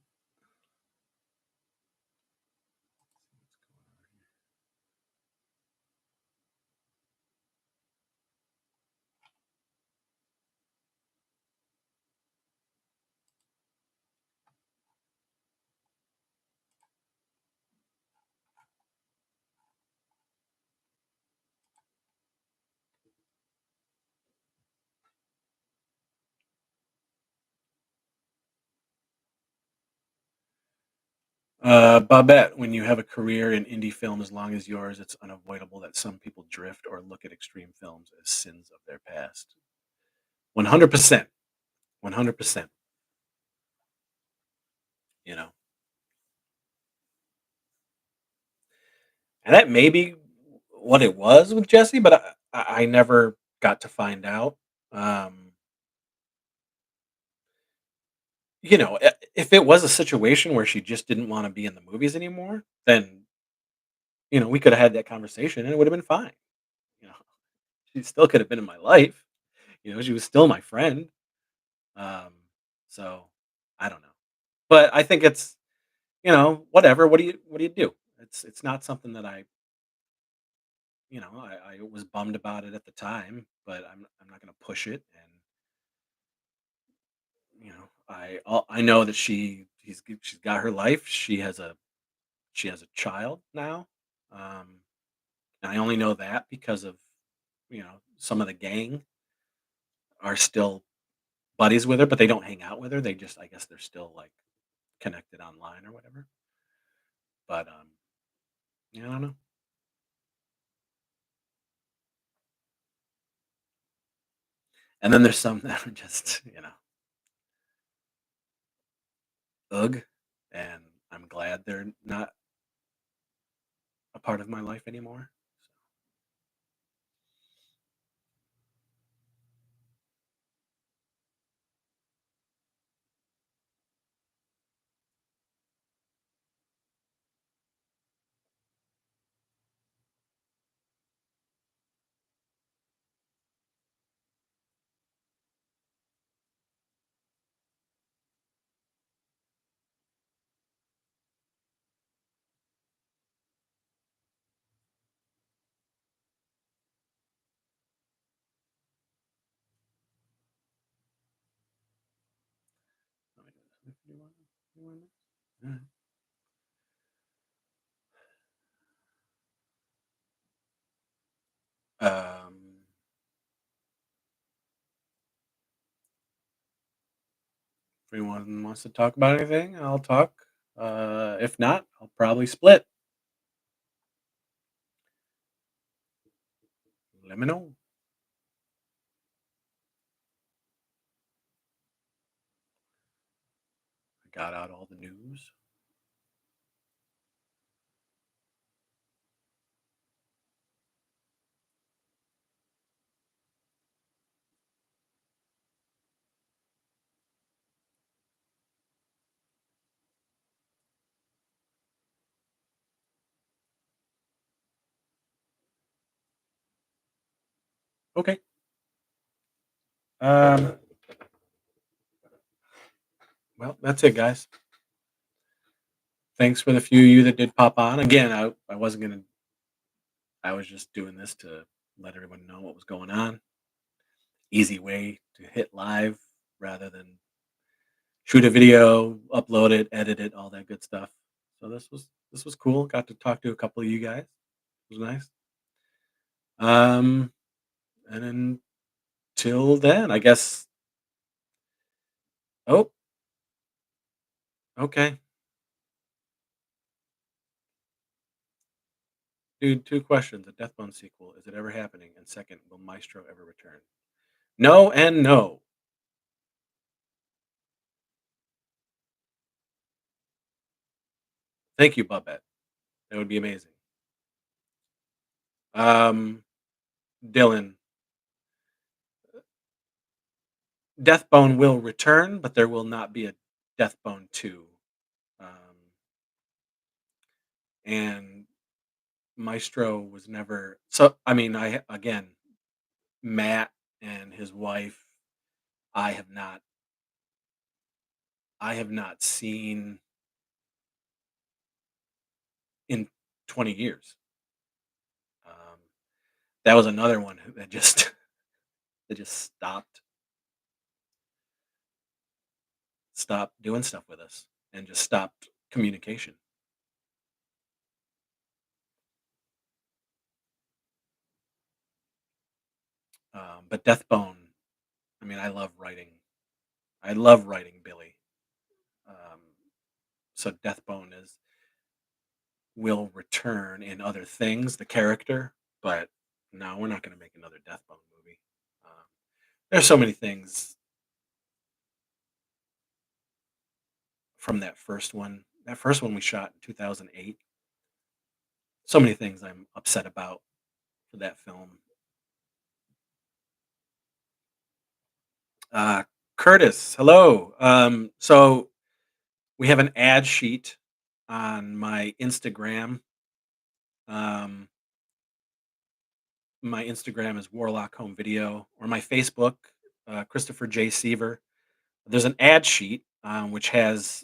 Babette, when you have a career in indie film as long as yours, it's unavoidable that some people drift or look at extreme films as sins of their past. 100%. 100%. You know, and that may be what it was with Jesse, but I never got to find out. Um, if it was a situation where she just didn't want to be in the movies anymore, then we could have had that conversation and it would have been fine. You know, she still could have been in my life. She was still my friend. Um, so I don't know. But I think it's, whatever. What do you do? It's not something that I was bummed about it at the time, but I'm not gonna push it. And I know that she's got her life. She has a child now. Um, and I only know that because of some of the gang are still buddies with her, but they don't hang out with her. They just, I guess, they're still like connected online or whatever. But yeah, I don't know. And then there's some that are just ugh, and I'm glad they're not a part of my life anymore. Let me do this. You want this? If anyone wants to talk about anything, I'll talk. If not, I'll probably split. Let me know. I got out all the news. Okay. Um, well, that's it, guys. Thanks for the few of you that did pop on. Again, I wasn't gonna. I was just doing this to let everyone know what was going on. Easy way to hit live rather than shoot a video, upload it, edit it, all that good stuff. So this was cool. Got to talk to a couple of you guys. It was nice. Um, and until then, I guess. Oh, okay, dude. Two questions: a Deathbone sequel, is it ever happening? And second, will Maestro ever return? No and no. Thank you, Bubette. That would be amazing. Um, Dylan, Deathbone will return, but there will not be a Deathbone 2. And Maestro was never so I mean, I again, Matt and his wife, I have not I have not seen in 20 years. Um, that was another one that just that just stopped doing stuff with us and just stopped communication. But Deathbone, I mean, I love writing Billy. Um, so Deathbone is will return in other things, the character, but no, we're not going to make another Deathbone movie. Um, there's so many things from that first one. That first one we shot in 2008. So many things I'm upset about for that film. Uh, Curtis, hello. So we have an ad sheet on my Instagram. Um, My Instagram is Warlock Home Video, or my Facebook, Christopher J. Seaver. There's an ad sheet, which has,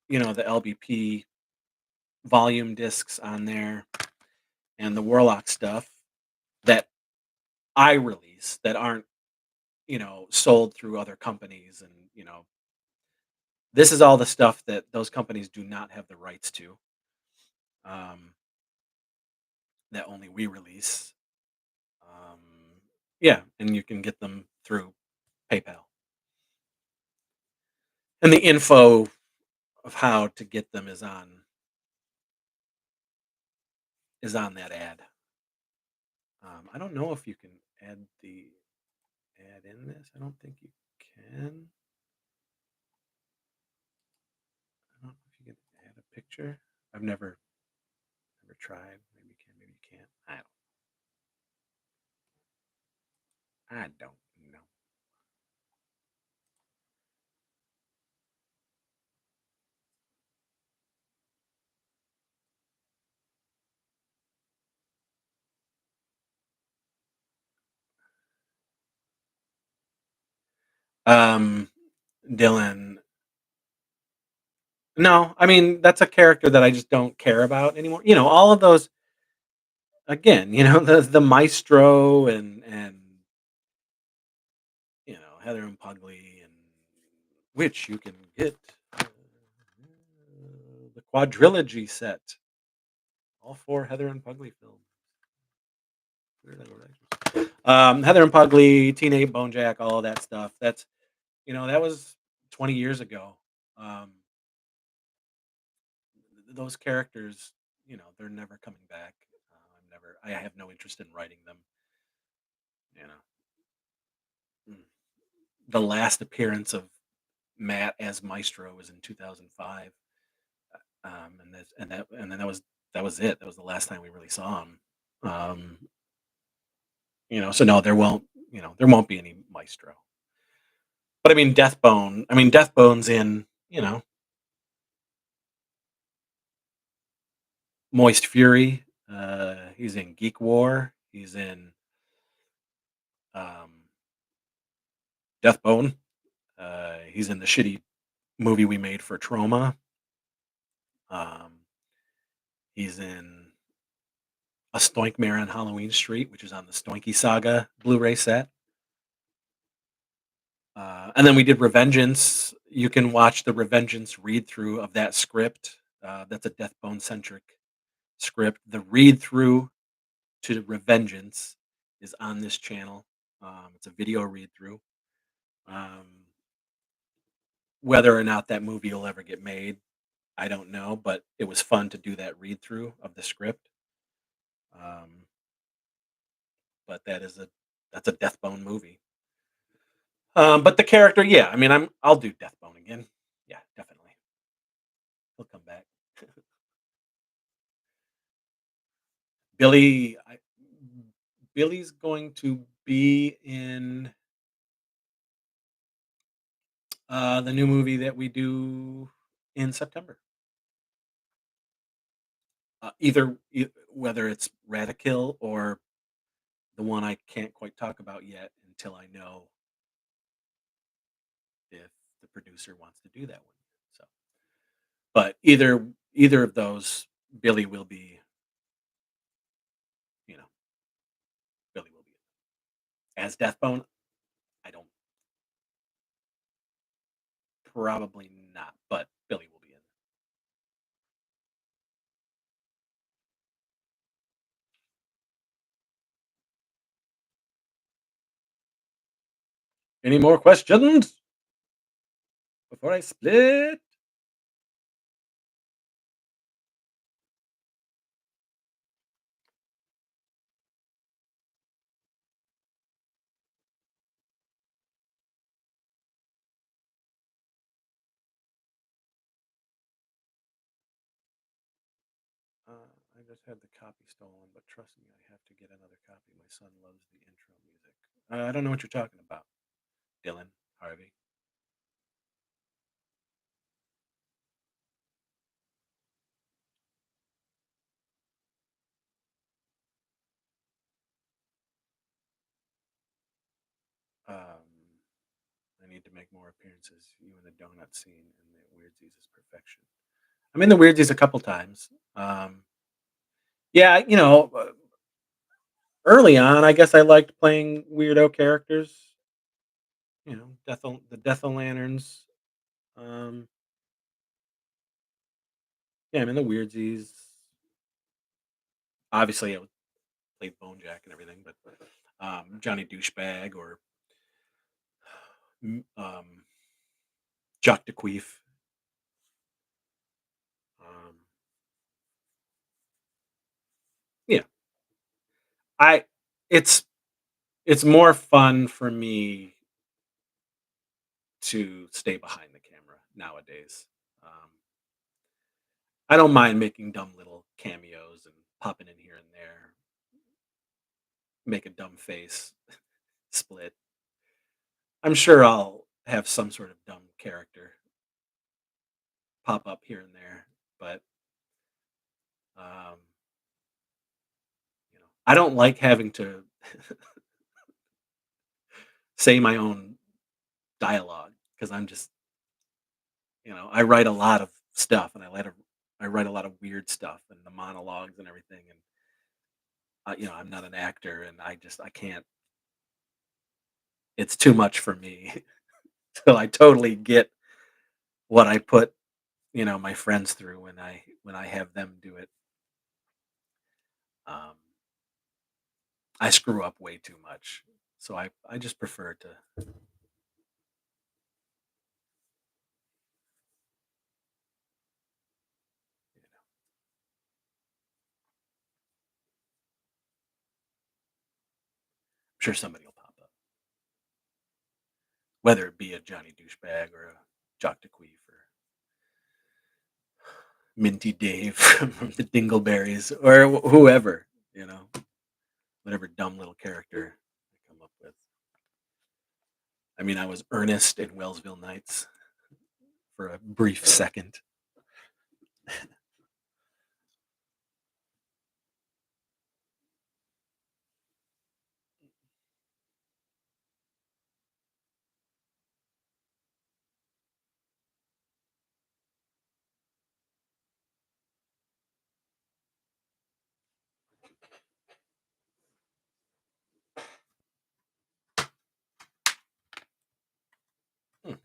the LBP volume discs on there and the Warlock stuff that I release that aren't, sold through other companies. And, this is all the stuff that those companies do not have the rights to, um, that only we release. Um, yeah, and you can get them through PayPal. And the info of how to get them is on that ad. I don't know if you can add the ad in this. I don't think you can. I don't know if you can add a picture. I've never tried. Maybe you can, maybe you can't. I don't know. Um, Dylan. No, I mean that's a character that I just don't care about anymore. All of those again. The Maestro and Heather and Pugly, and which you can get the quadrilogy set, all four Heather and Pugly films. Heather and Pugly, Teenage Bonejack, all of that stuff. That was 20 years ago. Um, those characters, they're never coming back. I have no interest in writing them. You know, Mm. The last appearance of Matt as Maestro was in 2005. And then that was it. That was the last time we really saw him. Um, so no, there won't be any Maestro. But I mean, Deathbone. I mean, Deathbone's in Moist Fury. He's in Geek War. He's in um, Deathbone. He's in the shitty movie we made for Trauma. Um, he's in A Stoinkmare on Halloween Street, which is on the Stoinky Saga Blu-ray set. And then we did Revengeance. You can watch the Revengeance read through of that script. That's a Deathbone centric script. The read through to Revengeance is on this channel. It's a video read through. Um, whether or not that movie will ever get made, I don't know, but it was fun to do that read through of the script. Um, but that's a Deathbone movie. But the character, yeah, I mean, I'll do Deathbone again. Yeah, definitely. He'll come back. Billy, Billy's going to be in the new movie that we do in September. Whether it's Radical or the one I can't quite talk about yet until I know if the producer wants to do that one. So, but either of those, Billy will be, you know, Billy will be as Deathbone. I don't Probably not, but Billy will be in. Any more questions before I split? I just had the copy stolen, but trust me, I have to get another copy. My son loves the intro music. I don't know what you're talking about, Dylan Harvey. need to make more appearances. You in the donut scene and the Weirdsies is perfection. I'm in the Weirdsies a couple times. Yeah, early on, I guess I liked playing weirdo characters. The Death o' Lanterns. Um, yeah, I'm in the Weirdsies. Obviously, I played Bonejack and everything, but Johnny Douchebag or um, Jock DeQueef. Um, yeah, I. It's it's more fun for me to stay behind the camera nowadays. Um, I don't mind making dumb little cameos and popping in here and there, make a dumb face, split. I'm sure I'll have some sort of dumb character pop up here and there, but um, I don't like having to say my own dialogue because I'm just, I write a lot of stuff and I write a lot of weird stuff and the monologues and everything, and I'm not an actor, and I can't. It's too much for me. So I totally get what I put, my friends through when I have them do it. Um, I screw up way too much, so I just prefer to. I'm sure somebody will pop up, whether it be a Johnny Douchebag or a Jock DeQueef or Minty Dave from the Dingleberries or whoever, you know, whatever dumb little character I come up with. I mean, I was Ernest in Wellsville Nights for a brief second. Mm,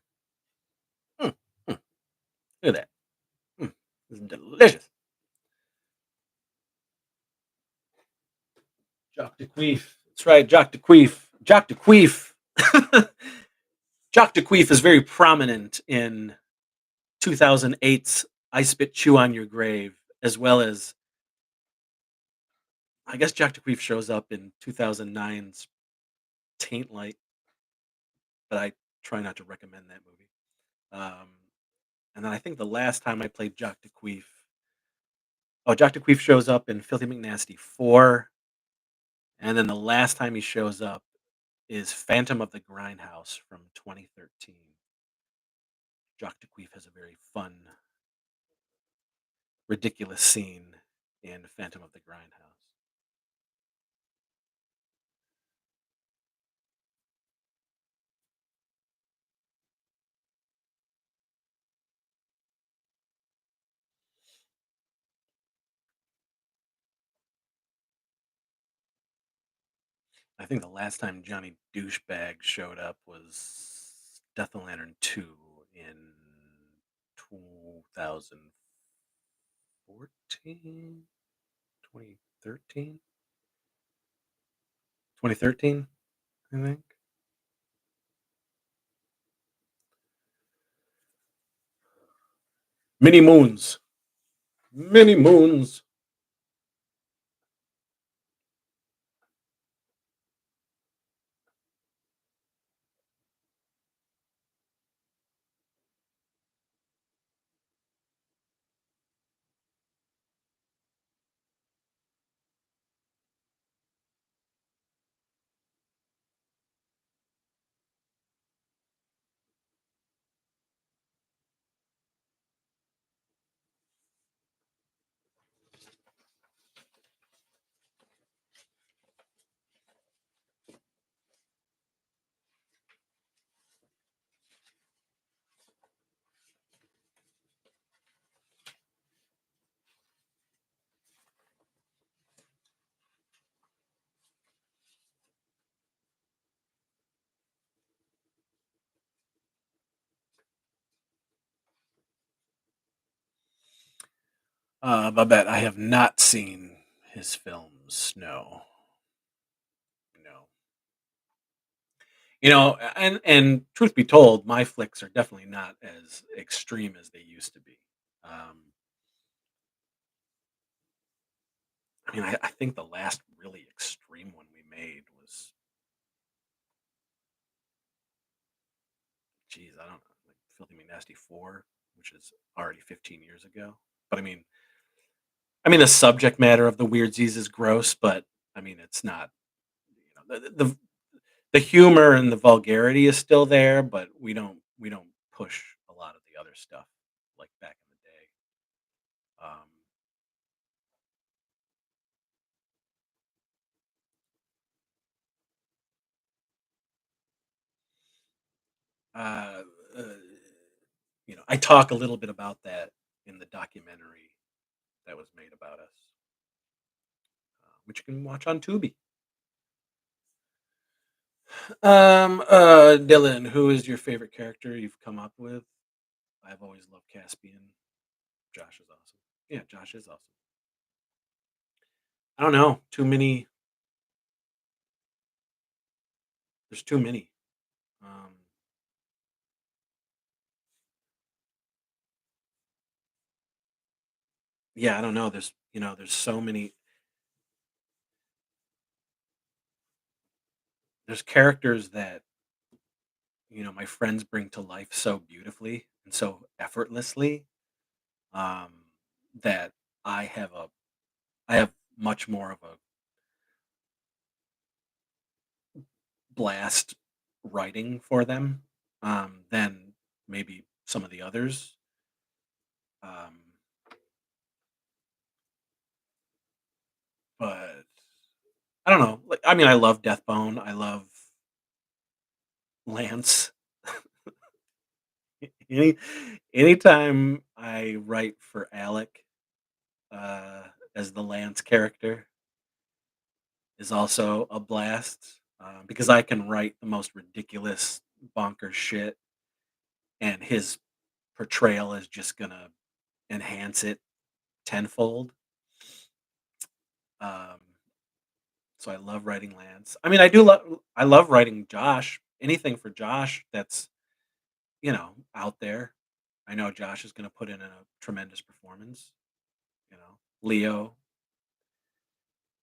mm, mm. Look at that. Mm, this is delicious. Jock DeQueef. That's right, Jock DeQueef. Jock DeQueef. Jock DeQueef is very prominent in 2008's I Spit Chew on Your Grave, as well as, I guess Jock DeQueef shows up in 2009's Taint Light, but I try not to recommend that movie. Um, and then I think the last time I played Jock DeQueef, Jock DeQueef shows up in Filthy McNasty 4, and then the last time he shows up is Phantom of the Grindhouse from 2013. Jock DeQueef has a very fun, ridiculous scene in Phantom of the Grindhouse. I think the last time Johnny Douchebag showed up was Death of Lantern 2 in 2014, 2013, 2013, I think. Many moons. Many moons. Babette, I have not seen his films. No, no. And truth be told, my flicks are definitely not as extreme as they used to be. Um, I think the last really extreme one we made was, geez, I don't know, like Filthy McNasty 4, which is already 15 years ago. But the subject matter of the Weird Z's is gross, but it's not. The humor and the vulgarity is still there, but we don't push a lot of the other stuff like back in the day. Um, uh, uh, I talk a little bit about that in the documentary that was made about us, which you can watch on Tubi. Dylan, who is your favorite character you've come up with? I've always loved Caspian. Josh is awesome. Yeah, Josh is awesome. I don't know. Too many. There's too many. Um, yeah, I don't know. There's so many. There's characters that my friends bring to life so beautifully and so effortlessly, um, that I have a I have much more of a blast writing for them, than maybe some of the others. Um, but I don't know. Like, I love Deathbone. I love Lance. Any Anytime I write for Alec, uh, as the Lance character is also a blast, because I can write the most ridiculous, bonkers shit, and his portrayal is just gonna enhance it tenfold. Um, so I love writing Lance. I love writing Josh. Anything for Josh that's out there. I know Josh is gonna put in a tremendous performance. Leo.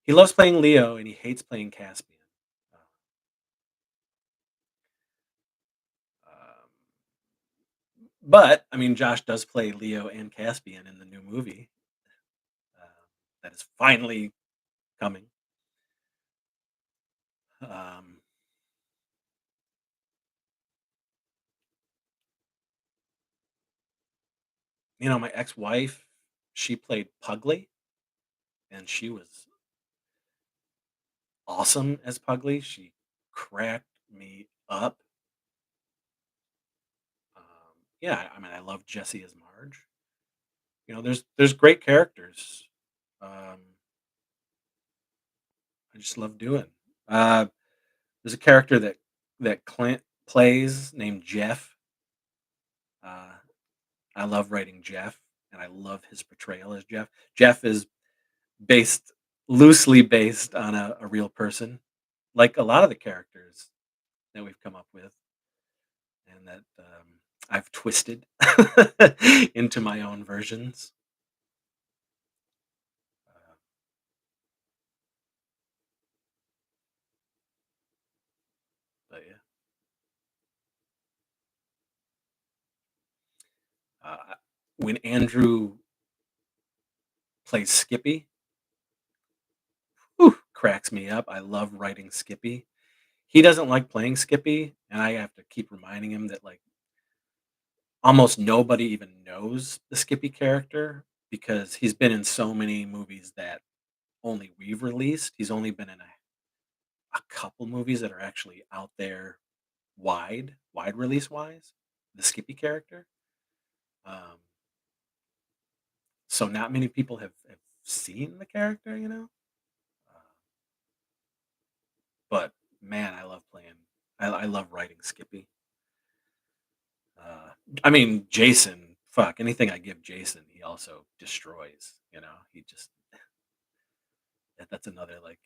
He loves playing Leo and he hates playing Caspian. Uh, um, but Josh does play Leo and Caspian in the new movie that is finally coming. Um, my ex-wife, she played Pugly, and she was awesome as Pugly. She cracked me up. Um, yeah, I love Jesse as Marge. There's great characters. Um, I just love doing. Uh, there's a character that Clint plays named Jeff. Uh, I love writing Jeff, and I love his portrayal as Jeff. Jeff is based loosely based on a real person, like a lot of the characters that we've come up with, and that I've twisted into my own versions. Uh, but yeah, uh, when Andrew plays Skippy, whew, cracks me up. I love writing Skippy. He doesn't like playing Skippy, and I have to keep reminding him that like almost nobody even knows the Skippy character because he's been in so many movies that only we've released. He's only been in a couple movies that are actually out there wide release wise. The Skippy character. Um, so not many people have seen the character, but man, I love playing. I love writing Skippy. Uh, Jason. fuck, anything I give Jason, he also destroys, He just that's another, like,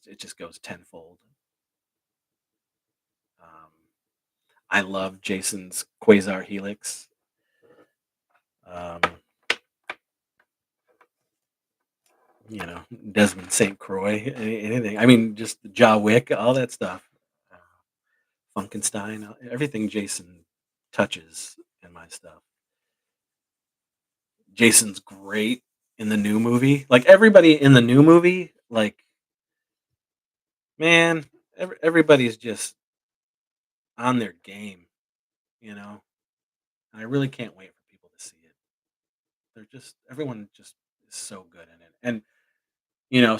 it just goes tenfold. Um, I love Jason's Quasar Helix. Um, Desmond St. Croix, anything. I mean, just Jaw Wick, all that stuff. Uh, Funkenstein, everything Jason touches in my stuff. Jason's great in the new movie. Like everybody in the new movie, like man, everybody's just on their game, you know. And I really can't wait for people to see it. Everyone just is so good in it. And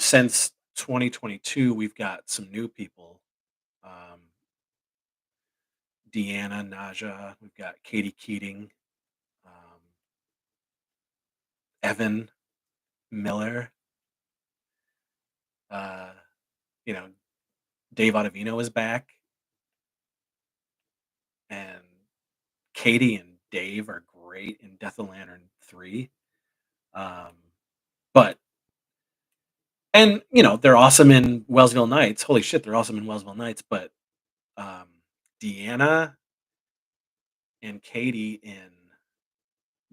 since 2022, we've got some new people. Um, Deanna, Naja, we've got Katie Keating, um, Evan Miller, uh, you know, Dave Ottavino is back, and Katie and Dave are great in Death of Lantern 3. Um, but they're awesome in Wellsville Nights. Holy shit, they're awesome in Wellsville Nights. But um, Deanna and Katie in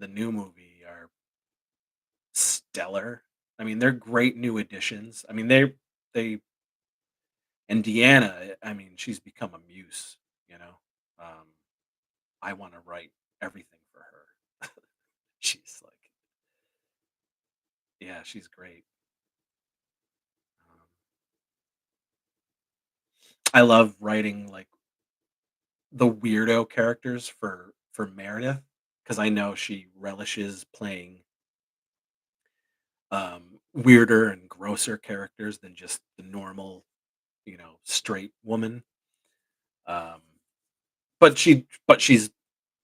the new movie are stellar. I mean, they're great new additions. I mean, they and Deanna. I mean, she's become a muse. You know, um, I want to write everything for her. She's like, yeah, she's great. Um, I love writing like the weirdo characters for Meredith because I know she relishes playing weirder and grosser characters than just the normal, straight woman. Um, but she's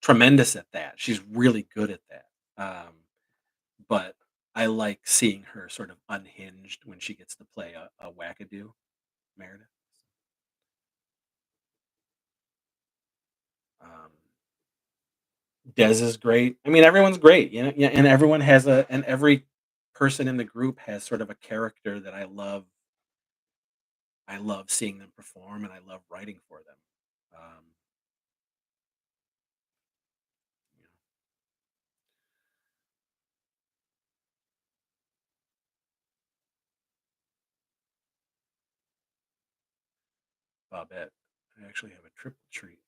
tremendous at that. She's really good at that. But I like seeing her sort of unhinged when she gets to play a wackadoo, Meredith. Um, Dez is great. I mean, everyone's great, yeah, and every person in the group has sort of a character that I love. I love seeing them perform, and I love writing for them. Um, you know, Bobette. I actually have a triple treat.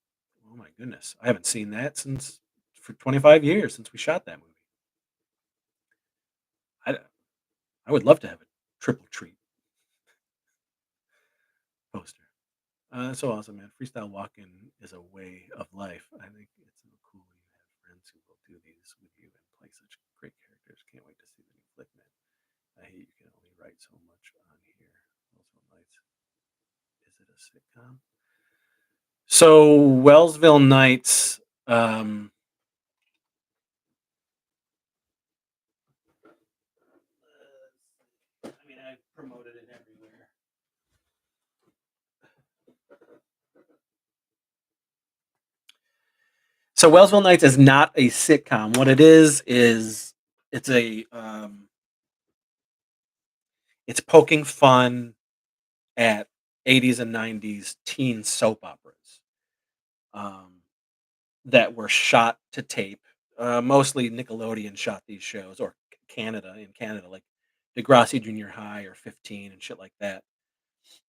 Oh my goodness, I haven't seen that since for 25 years since we shot that movie. I I would love to have a triple treat poster. That's so awesome, man. Freestyle walking is a way of life. I think it's so cool you have friends who will do these with you and play such great characters. Can't wait to see the new flick, man. I hate you can only write so much on here. Wellsville Nights. Is it a sitcom? So Wellsville Nights. Um, I mean, I promoted it everywhere. So Wellsville Nights is not a sitcom. What it is it's a it's poking fun at 80s and 90s teen soap operas um, that were shot to tape. Mostly Nickelodeon shot these shows, or in Canada, like Degrassi Junior High or 15 and shit like that,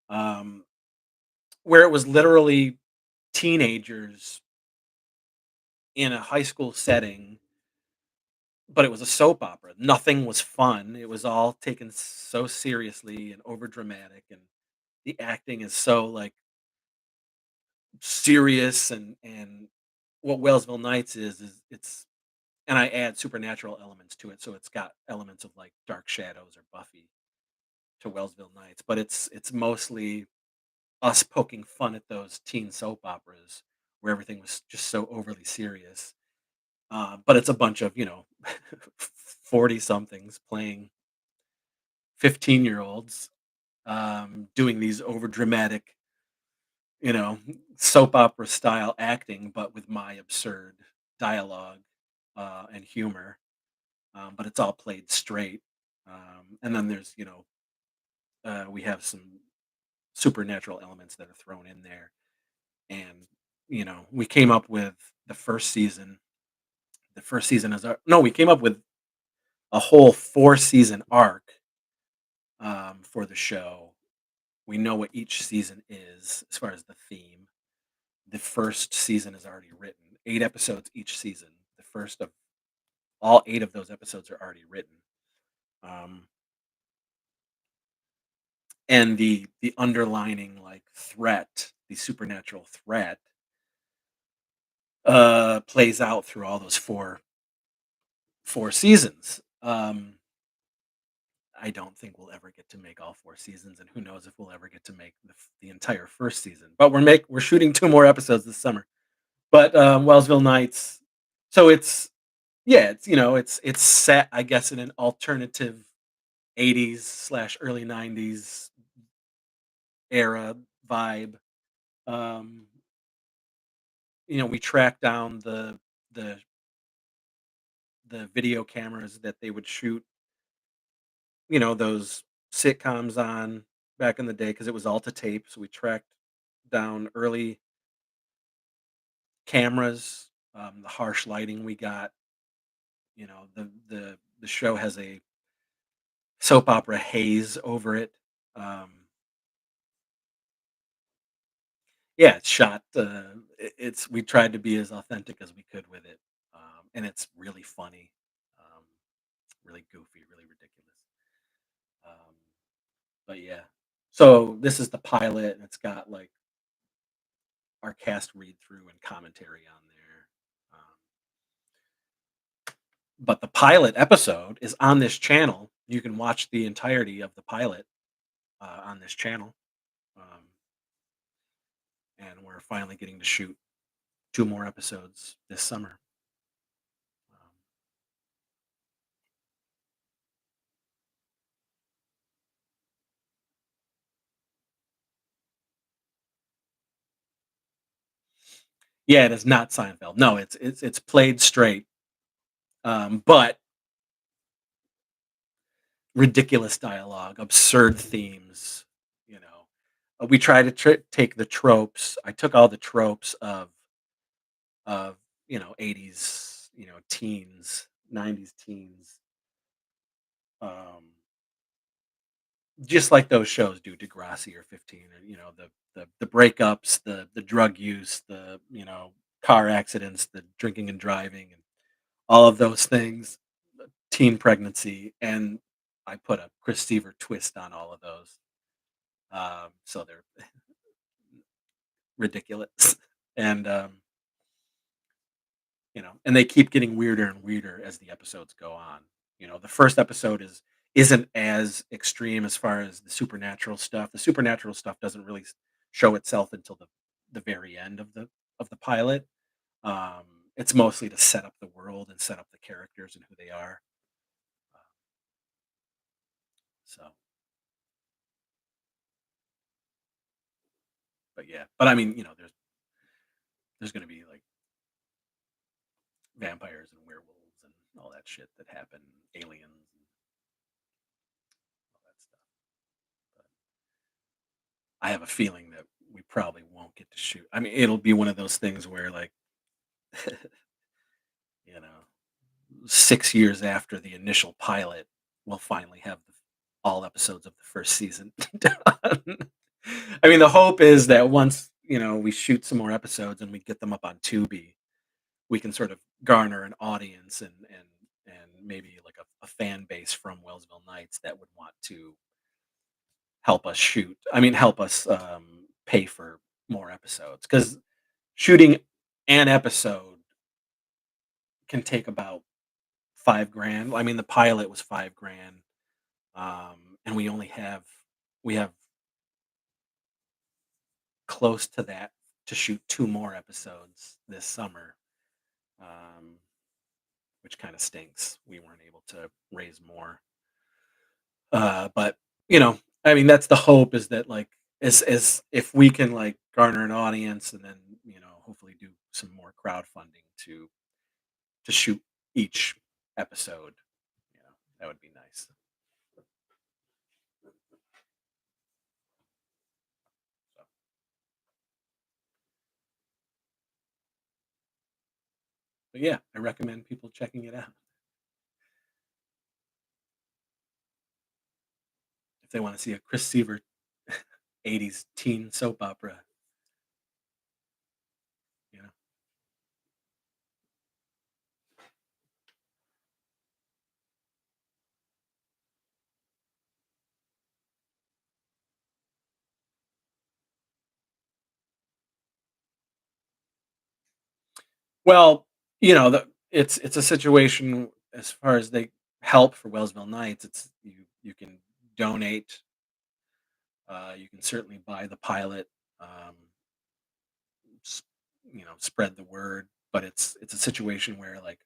um, where it was literally teenagers in a high school setting, but it was a soap opera. Nothing was fun. It was all taken so seriously and over dramatic, and the acting is so like serious and what Wellsville Nights is it's and I add supernatural elements to it, so it's got elements of like Dark Shadows or Buffy to Wellsville Nights, but it's mostly us poking fun at those teen soap operas where everything was just so overly serious. But it's a bunch of 40 somethings playing 15-year-olds doing these over dramatic, you know, soap opera style acting, but with my absurd dialogue and humor, but it's all played straight. And then there's, we have some supernatural elements that are thrown in there. And, we came up with the first season. The first season is our, no, we came up with a whole 4 season arc for the show. We know what each season is as far as the theme. The first season is already written, 8 episodes each season. The first of all 8 of those episodes are already written. Um, and the underlining like threat, the supernatural threat, plays out through all those four seasons. I don't think we'll ever get to make all 4 seasons, and who knows if we'll ever get to make the entire first season. But we're shooting 2 more episodes this summer. But Wellsville Nights, so it's, yeah, it's set, I guess, in an alternative '80s slash early '90s era vibe. Um, we track down the the video cameras that they would shoot, those sitcoms on back in the day because it was all to tape. So we tracked down early cameras, the harsh lighting we got. The show has a soap opera haze over it. Um, yeah, it's shot. It's we tried to be as authentic as we could with it, and it's really funny, um, really goofy, really ridiculous. Um, but yeah, so this is the pilot, and it's got like our cast read through and commentary on there. But the pilot episode is on this channel. You can watch the entirety of the pilot on this channel, um, and we're finally getting to shoot 2 more episodes this summer. Um, yeah, it is not Seinfeld. No, it's played straight, but ridiculous dialogue, absurd themes. You know, we try to take the tropes. I took all the tropes of '80s, teens, '90s teens, um, just like those shows do, Degrassi or 15, or the breakups, the drug use, the car accidents, the drinking and driving, and all of those things, teen pregnancy, and I put a Chris Seaver twist on all of those. So they're ridiculous, and and they keep getting weirder and weirder as the episodes go on. The first episode isn't as extreme as far as the supernatural stuff. The supernatural stuff doesn't really show itself until the very end of the pilot. Um, it's mostly to set up the world and set up the characters and who they are. Uh, so, but yeah, but I mean, there's going to be like vampires and werewolves and all that shit that happen, aliens and all that stuff. But I have a feeling that we probably won't get to shoot. I mean, it'll be one of those things where like, you know, 6 years after the initial pilot, we'll finally have all episodes of the first season done. I mean, the hope is that once we shoot some more episodes and we get them up on Tubi, we can sort of garner an audience and maybe like a fan base from Wellsville Nights that would want to help us shoot. I mean, help us pay for more episodes because shooting an episode can take about 5 grand. I mean, the pilot was 5 grand, and we have close to that to shoot 2 more episodes this summer, um, which kind of stinks. We weren't able to raise more, but I mean, that's the hope is that like as if we can like garner an audience and then hopefully do some more crowdfunding to to shoot each episode. You know, that would be nice. So, but yeah, I recommend people checking it out if they want to see a Chris Seaver '80s teen soap opera. You know, well, it's a situation as far as they help for Wellsville Nights. It's you can donate. You can certainly buy the pilot. Um, s- spread the word. But it's a situation where like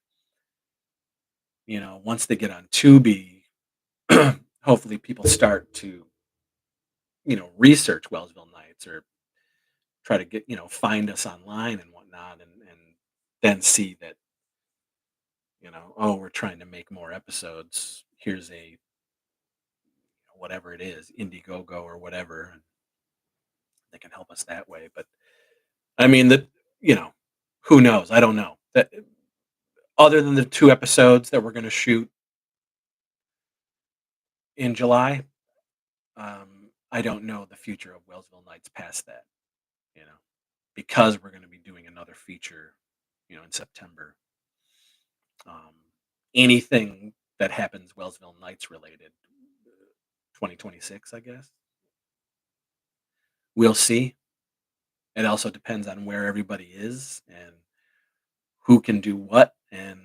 once they get on Tubi, hopefully people start to research Wellsville Nights or try to get find us online and whatnot, and then see that oh, we're trying to make more episodes. Here's a whatever it is, Indiegogo or whatever, and they can help us that way. But I mean that you know who knows? I don't know that other than the two episodes that we're going to shoot in July. I don't know the future of Wellsville Nights past that, you know, because we're going to be doing another feature, in September. Um, Anything that happens Wellsville Nights related, 2026, I guess. We'll see. It also depends on where everybody is and who can do what, and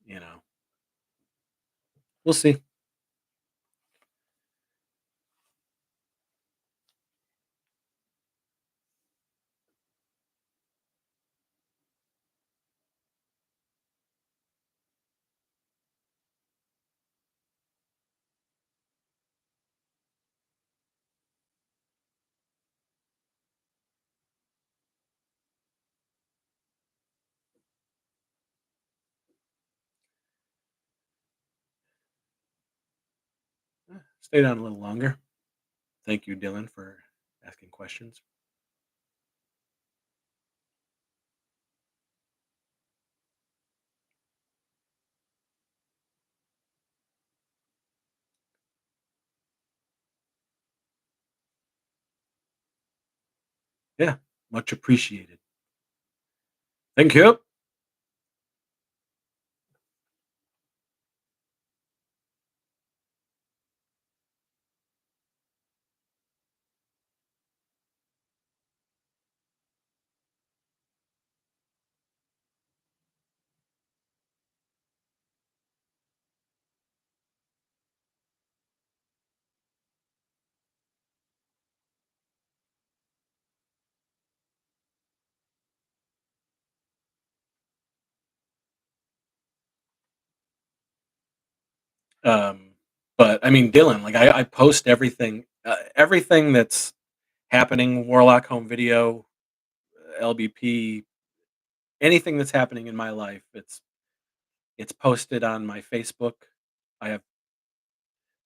you know, we'll see. Stayed on a little longer. Thank you, Dylan, for asking questions. Yeah, much appreciated. Thank you. Um, but I mean, Dylan, like I post everything that's happening, Warlock Home Video, LBP, anything that's happening in my life. It's posted on my Facebook. I have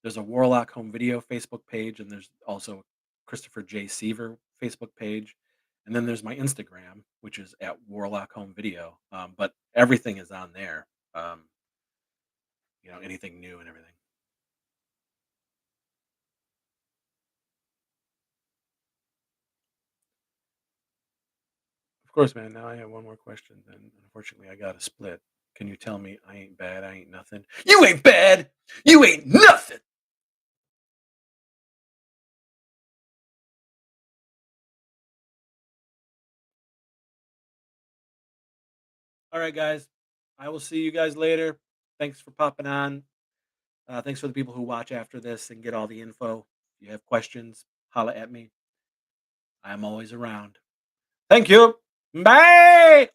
There's a Warlock Home Video Facebook page, and there's also Christopher J. Seaver Facebook page, and then there's my Instagram, which is at Warlock Home Video. But everything is on there. Um, anything new and everything. Of course, man. Now I have one more question. Then, unfortunately, I got to split. Can you tell me I ain't bad? I ain't nothing. You ain't bad. You ain't nothing. All right, guys. I will see you guys later. Thanks for popping on. Thanks for the people who watch after this and get all the info. If you have questions, holla at me. I'm always around. Thank you. Bye.